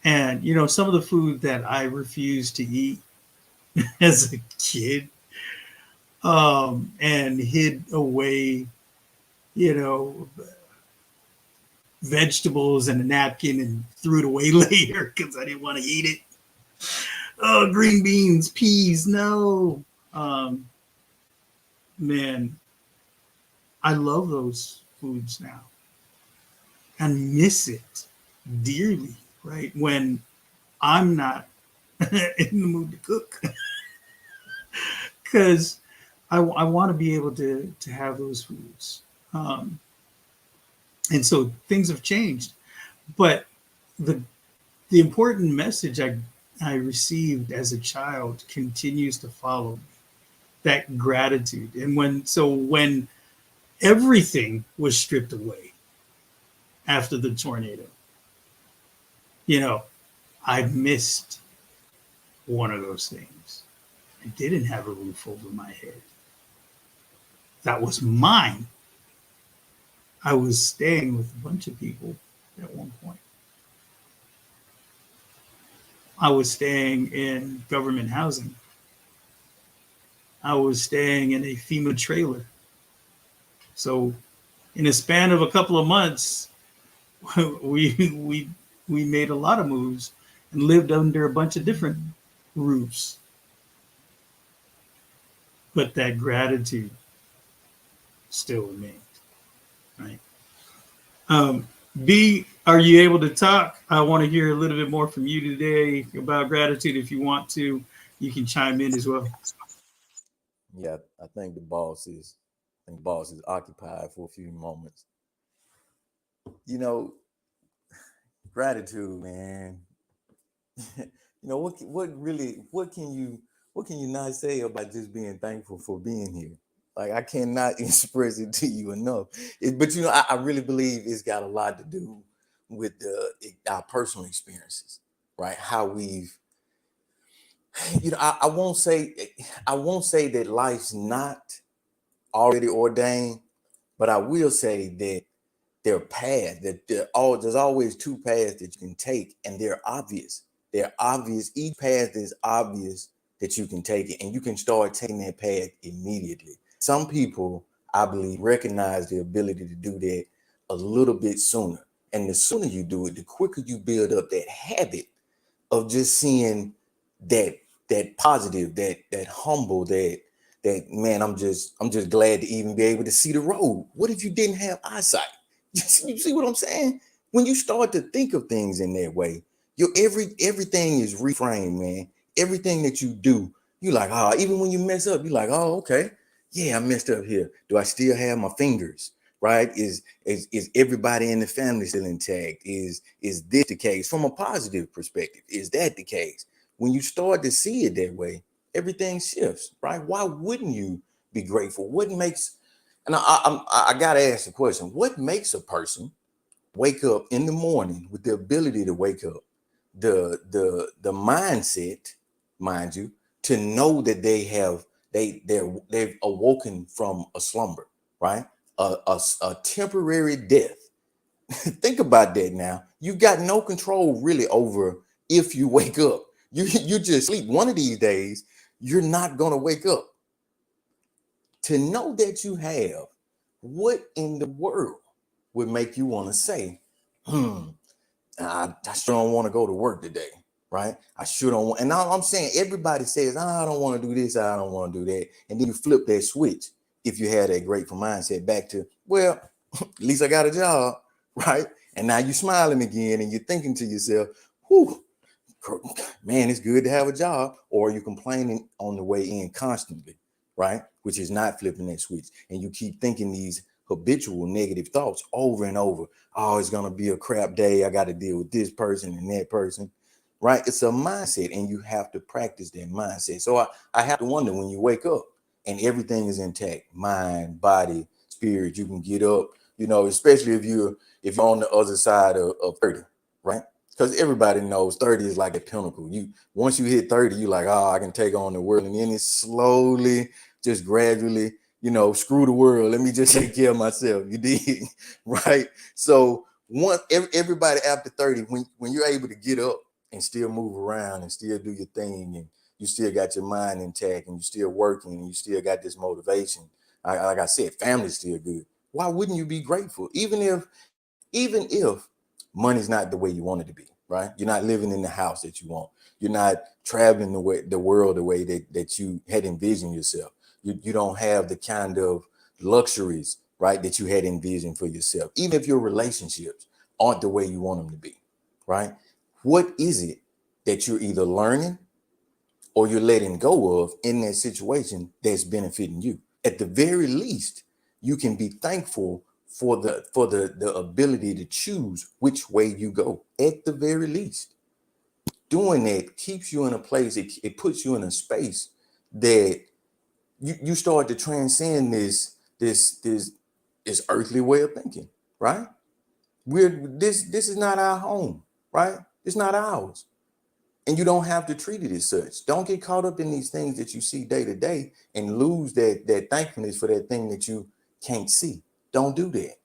And, some of the food that I refused to eat as a kid, and hid away, vegetables in a napkin and threw it away later because I didn't want to eat it. Oh, green beans, peas, no. Man, I love those foods now and miss it dearly, right? When I'm not in the mood to cook. Because I want to be able to have those foods. And so things have changed. But the important message I received as a child continues to follow me, that gratitude. And when everything was stripped away after the tornado, I missed one of those things. I didn't have a roof over my head. That was mine. I was staying with a bunch of people at one point. I was staying in government housing. I was staying in a FEMA trailer. So in a span of a couple of months, we made a lot of moves and lived under a bunch of different roofs. But that gratitude still remains, right? B, are you able to talk? I want to hear a little bit more from you today about gratitude. If you want to, you can chime in as well. Yeah, I think the boss is occupied for a few moments. Gratitude, man. What can you not say about just being thankful for being here? Like, I cannot express it to you enough. But I really believe it's got a lot to do with our personal experiences, right? How we've, I won't say that life's not already ordained, but I will say that there are paths there's always two paths that you can take, and they're obvious. They're obvious. Each path is obvious that you can take it, and you can start taking that path immediately. Some people, I believe, recognize the ability to do that a little bit sooner. And the sooner you do it, the quicker you build up that habit of just seeing that positive, that humble, that man, I'm just glad to even be able to see the road. What if you didn't have eyesight? You see what I'm saying? When you start to think of things in that way, everything is reframed, man. Everything that you do, you like, even when you mess up, you're like, okay, yeah, I messed up here. Do I still have my fingers? Right? Is everybody in the family still intact? Is this the case? From a positive perspective, is that the case? When you start to see it that way, everything shifts, right? Why wouldn't you be grateful? What makes, and I gotta ask the question, what makes a person wake up in the morning with the ability to wake up, the mindset, mind you, to know that they've awoken from a slumber, right? A temporary death. Think about that now. You got no control really over if you wake up. You just sleep. One of these days, you're not gonna wake up. To know that you have, what in the world would make you want to say, I sure don't want to go to work today, right? I sure don't want. And now I'm saying everybody says, I don't want to do this, I don't want to do that. And then you flip that switch if you had that grateful mindset back to, well, at least I got a job, right? And now you're smiling again and you're thinking to yourself, whew, man, it's good to have a job. Or you're complaining on the way in constantly, right? Which is not flipping that switch. And you keep thinking these habitual negative thoughts over and over. Oh, it's going to be a crap day. I got to deal with this person and that person, right? It's a mindset and you have to practice that mindset. So I have to wonder when you wake up and everything is intact, mind, body, spirit, you can get up, especially if you're on the other side of 30, right? Because everybody knows 30 is like a pinnacle. Once you hit 30, you're like, I can take on the world. And then it's slowly, just gradually, screw the world. Let me just take care of myself. You did, right? So everybody after 30, when you're able to get up and still move around and still do your thing, and you still got your mind intact and you're still working and you still got this motivation. Like I said, family's still good. Why wouldn't you be grateful? Even if money's not the way you want it to be, right? You're not living in the house that you want. You're not traveling the world the way that you had envisioned yourself. You don't have the kind of luxuries, right, that you had envisioned for yourself. Even if your relationships aren't the way you want them to be, right? What is it that you're either learning or you're letting go of in that situation that's benefiting you? At the very least, you can be thankful for the ability to choose which way you go. At the very least, doing that keeps you in a place, it puts you in a space that you start to transcend this earthly way of thinking, right? This is not our home, right? It's not ours. And you don't have to treat it as such. Don't get caught up in these things that you see day to day and lose that thankfulness for that thing that you can't see. Don't do that.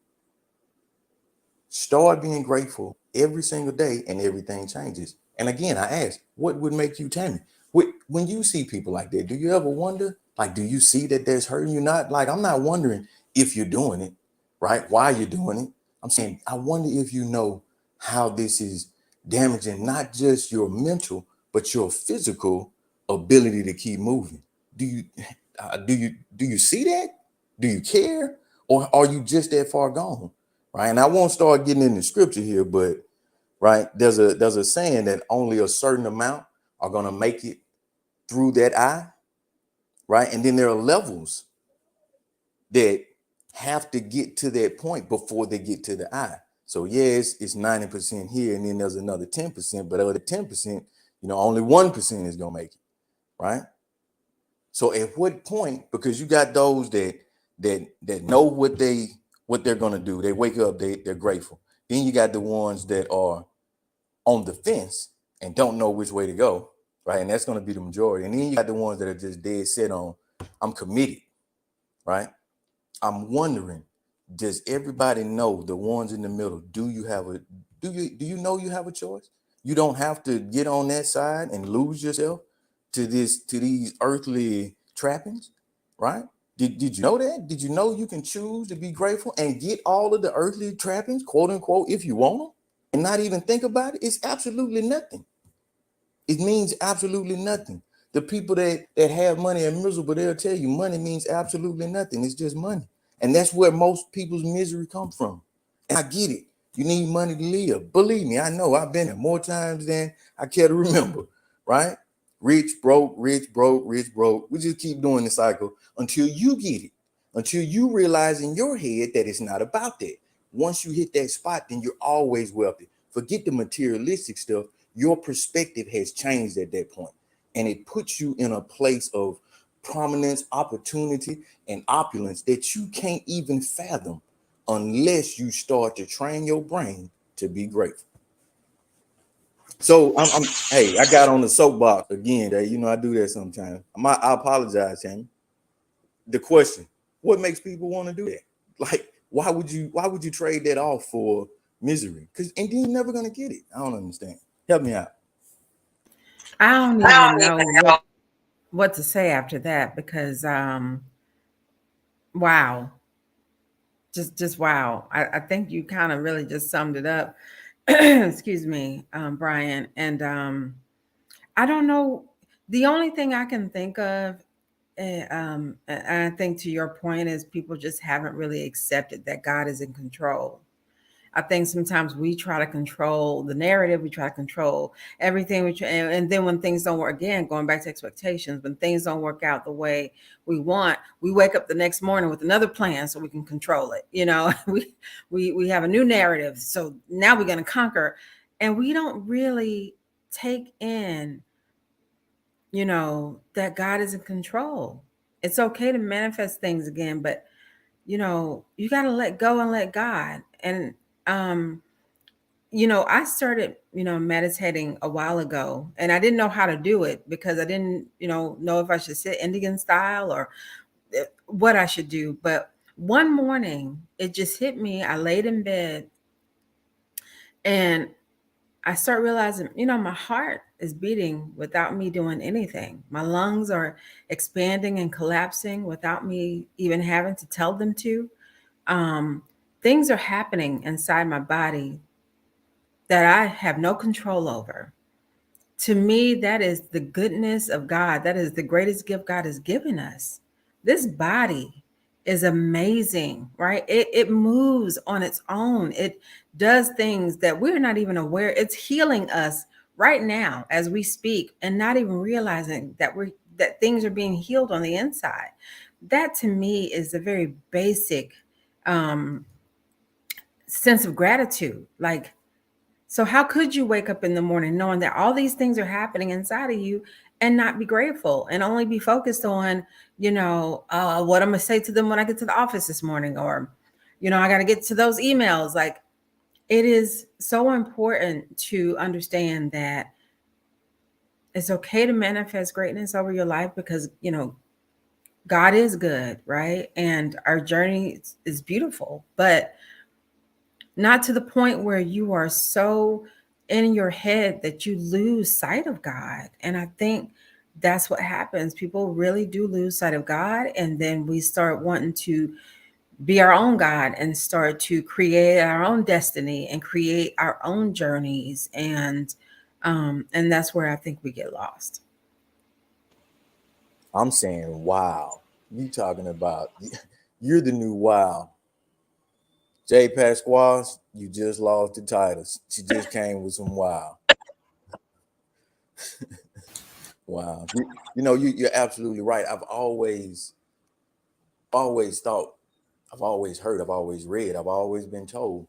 Start being grateful every single day and everything changes. And again, I ask, what would make you Tammy? When you see people like that, do you ever wonder, like, do you see that that's hurting you? Not like, I'm not wondering if you're doing it, right? Why you're doing it. I'm saying, I wonder if you know how this is damaging not just your mental, but your physical ability to keep moving. Do you see that? Do you care? Or are you just that far gone? Right. And I won't start getting into scripture here, but right, there's a saying that only a certain amount are going to make it through that eye. Right. And then there are levels that have to get to that point before they get to the eye. So yes, it's 90% here, and then there's another 10%, but of the 10%, only 1% is gonna make it, right? So at what point, because you got those that know what they're gonna do, they wake up, they're grateful. Then you got the ones that are on the fence and don't know which way to go, right? And that's gonna be the majority. And then you got the ones that are just dead set on, I'm committed, right? I'm wondering, does everybody know, the ones in the middle, do you know you have a choice? You don't have to get on that side and lose yourself to these earthly trappings, right? Did you know that? Did you know you can choose to be grateful and get all of the earthly trappings, quote unquote, if you want them, and not even think about it? It's absolutely nothing. It means absolutely nothing. The people that have money are miserable, they'll tell you money means absolutely nothing. It's just money. And that's where most people's misery comes from. And I get it. You need money to live. Believe me, I know. I've been there more times than I care to remember, right? Rich, broke, rich, broke, rich, broke. We just keep doing the cycle until you get it, until you realize in your head that it's not about that. Once you hit that spot, then you're always wealthy. Forget the materialistic stuff. Your perspective has changed at that point, and it puts you in a place of prominence, opportunity, and opulence that you can't even fathom unless you start to train your brain to be grateful. So hey, I got on the soapbox again. You know, I do that sometimes. I apologize, Jamie. The question: what makes people want to do that? Like, why would you trade that off for misery? Because and then you're never gonna get it. I don't understand. Help me out. I don't even know what to say after that because wow. Just wow. I think you kind of really just summed it up. Excuse me, Brian. And I don't know. The only thing I can think of, and I think to your point, is people just haven't really accepted that God is in control. I think sometimes we try to control the narrative, we try to control everything, and then when things don't work, again, going back to expectations, when things don't work out the way we want, we wake up the next morning with another plan so we can control it. You know, we have a new narrative, so now we're going to conquer, and we don't really take in, you know, that God is in control. It's okay to manifest things again, but you know, you got to let go and let God. And you know, I started, you know, meditating a while ago, and I didn't know how to do it because I didn't, you know if I should sit Indian style or what I should do. But one morning it just hit me. I laid in bed and I start realizing, you know, my heart is beating without me doing anything. My lungs are expanding and collapsing without me even having to tell them to. Um, Things are happening inside my body that I have no control over. To me, that is the goodness of God. That is the greatest gift God has given us. This body is amazing, right? It moves on its own. It does things that we're not even aware. It's healing us right now as we speak and not even realizing that things are being healed on the inside. That to me is a very basic um, sense of gratitude. Like, so how could you wake up in the morning knowing that all these things are happening inside of you and not be grateful and only be focused on, you know, what I'm going to say to them when I get to the office this morning, or, you know, I got to get to those emails. Like, it is so important to understand that it's okay to manifest greatness over your life because, you know, God is good, right? And our journey is beautiful, but not to the point where you are so in your head that you lose sight of God. And I think that's what happens. People really do lose sight of God. And then we start wanting to be our own God and start to create our own destiny and create our own journeys. And that's where I think we get lost. I'm saying, wow. You talking about you're the new wow. Jay Pasquale, you just lost the titles. She just came with some wow. Wow. You know, you're absolutely right. I've always thought, I've always heard, I've always read, I've always been told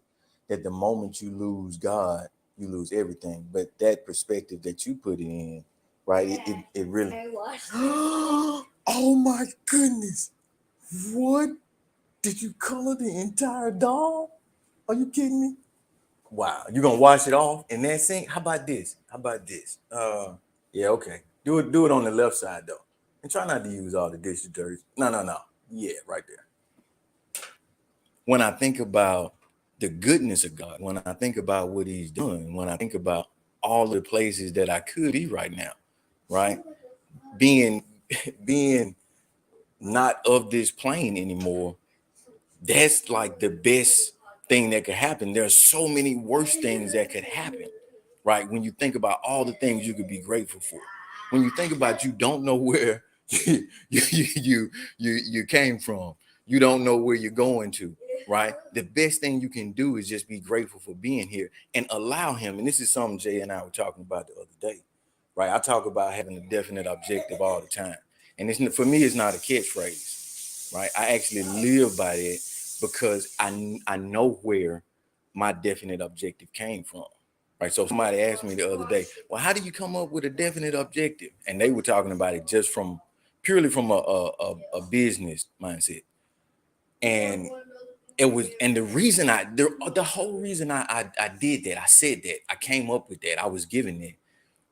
that the moment you lose God, you lose everything. But that perspective that you put it in, right? It really. Oh my goodness. What? Did you color the entire doll? Are you kidding me? Wow, you're gonna wash it off in that sink? How about this? How about this? Yeah, okay. Do it on the left side though. And try not to use all the dish detergent. No. Yeah, right there. When I think about the goodness of God, when I think about what he's doing, when I think about all the places that I could be right now, right? Being being not of this plane anymore, that's like the best thing that could happen. There are so many worse things that could happen, right? When you think about all the things you could be grateful for, when you think about you don't know where you came from, you don't know where you're going to, right? The best thing you can do is just be grateful for being here and allow him. And this is something Jay and I were talking about the other day, right? I talk about having a definite objective all the time, and it's for me, it's not a catchphrase, right? I actually live by that because I know where my definite objective came from. Right. So somebody asked me the other day, well, how do you come up with a definite objective? And they were talking about it just purely from a business mindset. And it was, and the reason the whole reason I did that, I said that, I came up with that, I was given that,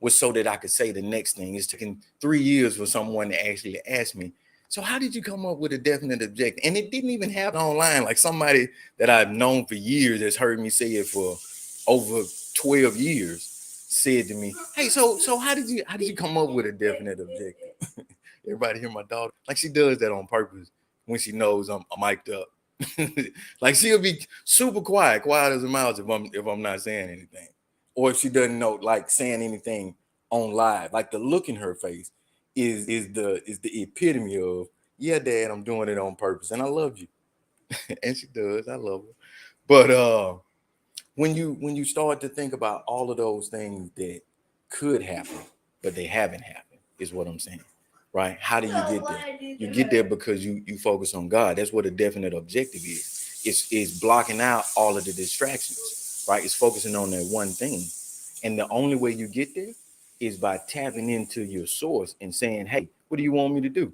was so that I could say the next thing. It's taken 3 years for someone to actually ask me, so how did you come up with a definite objective? And it didn't even happen online. Like somebody that I've known for years that's heard me say it for over 12 years said to me, hey, so how did you come up with a definite objective? Everybody hear my daughter? Like she does that on purpose when she knows I'm mic'd up. Like she'll be super quiet as a mouse if I'm not saying anything. Or if she doesn't know, like saying anything on live, like the look in her face is the epitome of, yeah, Dad, I'm doing it on purpose, and I love you. And she does, I love her. But when you start to think about all of those things that could happen, but they haven't happened, is what I'm saying, right? How do you get there? You get there because you focus on God. That's what a definite objective is. It's blocking out all of the distractions, right? It's focusing on that one thing. And the only way you get there is by tapping into your source and saying, hey, what do you want me to do?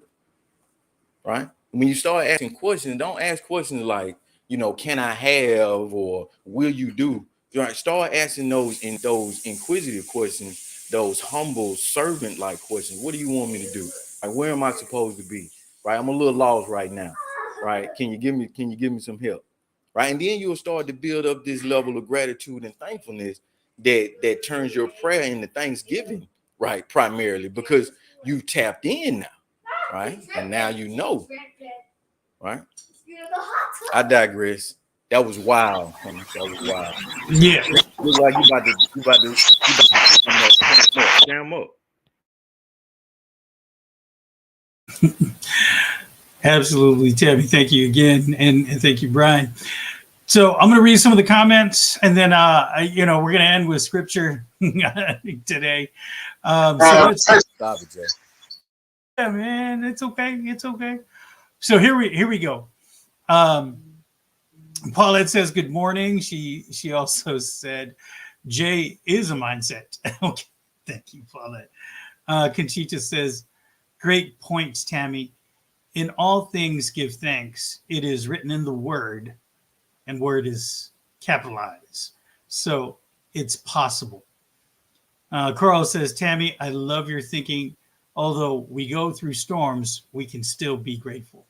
Right? When you start asking questions, don't ask questions like, can I have, or will you do? Right? Start asking those inquisitive questions, those humble servant-like questions. What do you want me to do? Like, where am I supposed to be? Right? I'm a little lost right now. Right? Can you give me some help? Right? And then you'll start to build up this level of gratitude and thankfulness that turns your prayer into thanksgiving, right? Primarily because you tapped in now, right? And now right? I digress. That was wild. That was wild. Yeah. Looks like you about to jam up. Absolutely, Tammy. Thank you again, and thank you, Brian. So I'm going to read some of the comments, and then we're going to end with scripture today. Stop it, Jay. Yeah, man, it's okay. It's okay. So here we go. Paulette says good morning. She also said Jay is a mindset. Okay, thank you, Paulette. Conchita says great points, Tammy. In all things, give thanks. It is written in the word, and word is capitalized. So it's possible. Carl says, Tammy, I love your thinking. Although we go through storms, we can still be grateful.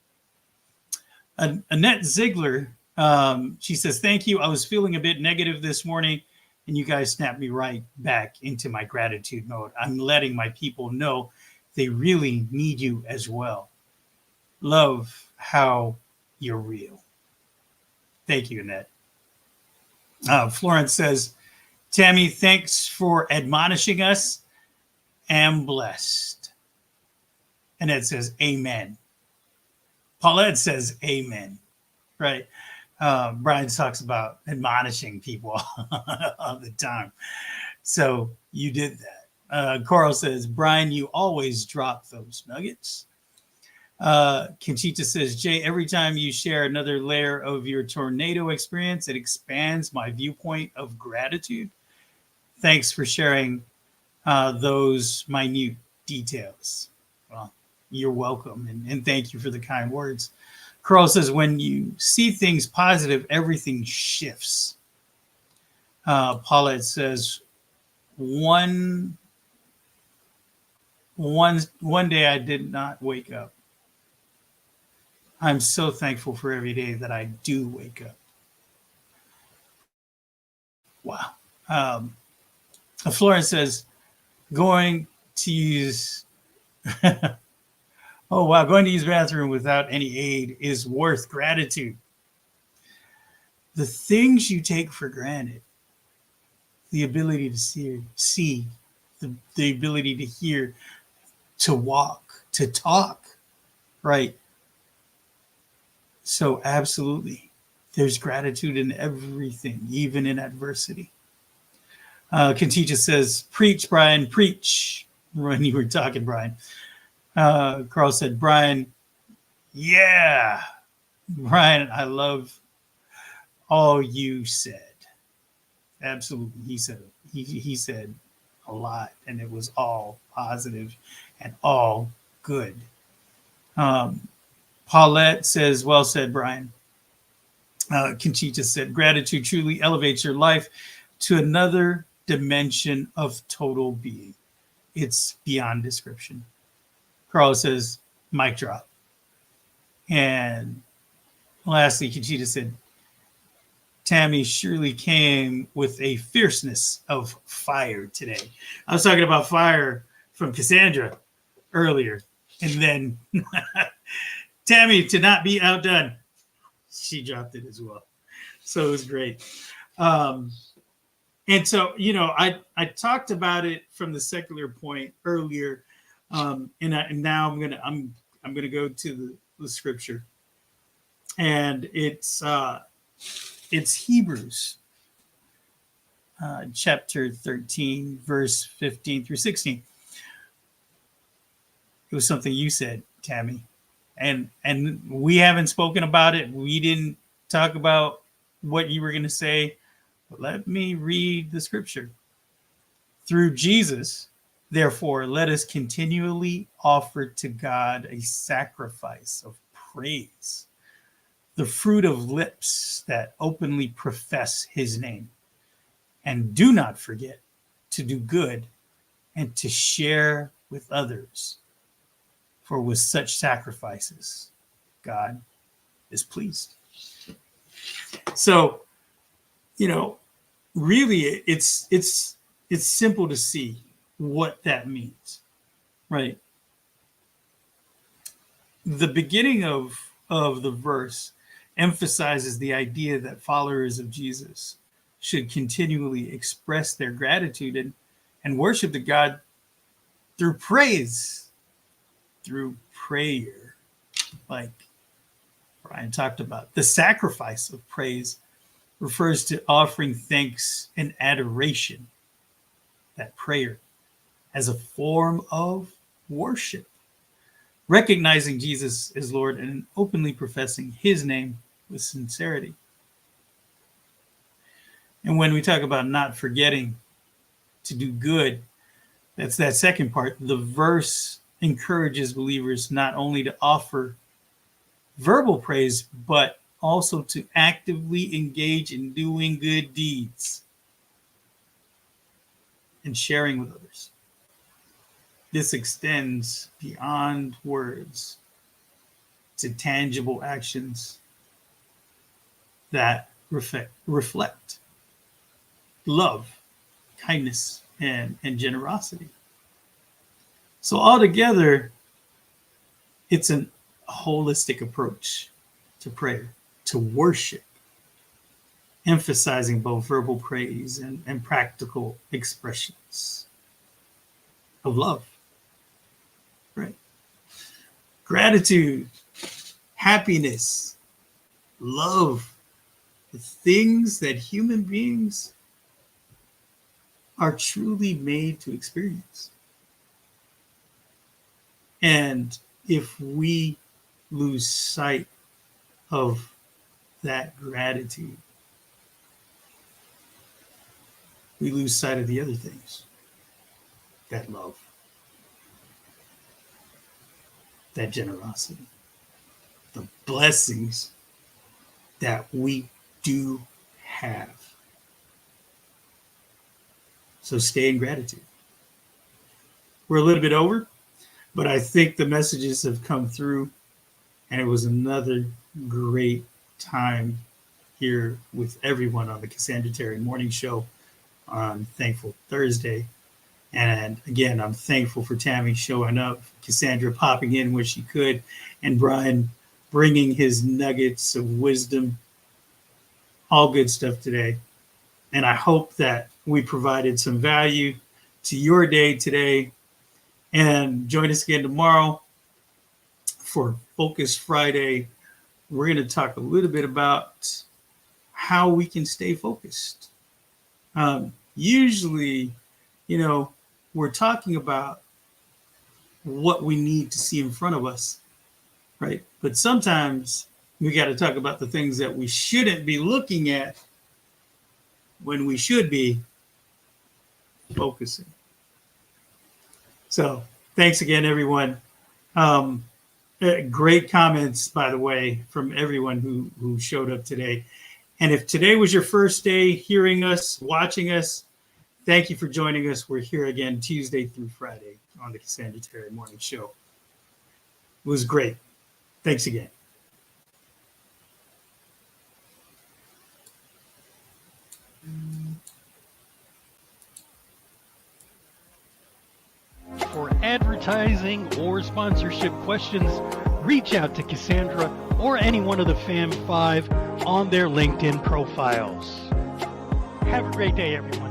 Annette Ziegler, she says, thank you. I was feeling a bit negative this morning, and you guys snapped me right back into my gratitude mode. I'm letting my people know they really need you as well. Love how you're real. Thank you, Annette. Florence says, Tammy, thanks for admonishing us. Am blessed. Annette says, amen. Paulette says, amen. Right. Brian talks about admonishing people all the time. So you did that. Coral says, Brian, you always drop those nuggets. Conchita says, Jay, every time you share another layer of your tornado experience, it expands my viewpoint of gratitude. Thanks for sharing those minute details. Well, you're welcome. And thank you for the kind words. Carl says, when you see things positive, everything shifts. Paulette says, one day I did not wake up. I'm so thankful for every day that I do wake up. Wow. Florence says, going to use bathroom without any aid is worth gratitude. The things you take for granted, the ability to see, the ability to hear, to walk, to talk, right? So absolutely, there's gratitude in everything, even in adversity. Conchita says, preach, Brian, preach. When you were talking, Brian. Carl said, Brian, yeah. Brian, I love all you said. Absolutely. He said a lot, and it was all positive and all good. Paulette says, well said, Brian. Conchita said, gratitude truly elevates your life to another dimension of total being. It's beyond description. Carla says, mic drop. And lastly, Conchita said, Tammy surely came with a fierceness of fire today. I was talking about fire from Cassandra earlier. And then Tammy, to not be outdone, she dropped it as well. So it was great. And so, you know, I talked about it from the secular point earlier. And now I'm gonna go to the scripture. And it's Hebrews chapter 13, verse 15 through 16. It was something you said, Tammy. And we haven't spoken about it. We didn't talk about what you were going to say. But let me read the scripture. Through Jesus, therefore, let us continually offer to God a sacrifice of praise, the fruit of lips that openly profess his name. And do not forget to do good and to share with others. For with such sacrifices, God is pleased. So, you know, really it's simple to see what that means, right? The beginning of the verse emphasizes the idea that followers of Jesus should continually express their gratitude and worship to God through praise, through prayer, like Brian talked about. The sacrifice of praise refers to offering thanks and adoration, that prayer, as a form of worship, recognizing Jesus as Lord and openly professing his name with sincerity. And when we talk about not forgetting to do good, that's that second part. The verse encourages believers not only to offer verbal praise, but also to actively engage in doing good deeds and sharing with others. This extends beyond words to tangible actions that reflect love, kindness, and generosity. So altogether, it's a holistic approach to prayer, to worship, emphasizing both verbal praise and practical expressions of love, right? Gratitude, happiness, love, the things that human beings are truly made to experience. And if we lose sight of that gratitude, we lose sight of the other things, that love, that generosity, the blessings that we do have. So stay in gratitude. We're a little bit over, but I think the messages have come through, and it was another great time here with everyone on the Cassandra Terry Morning Show on Thankful Thursday. And again, I'm thankful for Tammy showing up, Cassandra popping in when she could, and Brian bringing his nuggets of wisdom. All good stuff today. And I hope that we provided some value to your day today. And join us again tomorrow for Focus Friday. We're going to talk a little bit about how we can stay focused. Usually, you know, we're talking about what we need to see in front of us, right? But sometimes we got to talk about the things that we shouldn't be looking at when we should be focusing. So thanks again, everyone. Great comments, by the way, from everyone who showed up today. And if today was your first day hearing us, watching us, thank you for joining us. We're here again Tuesday through Friday on the Cassandra Terry Morning Show. It was great. Thanks again. For advertising or sponsorship questions, reach out to Cassandra or any one of the Fam 5 on their LinkedIn profiles. Have a great day, everyone.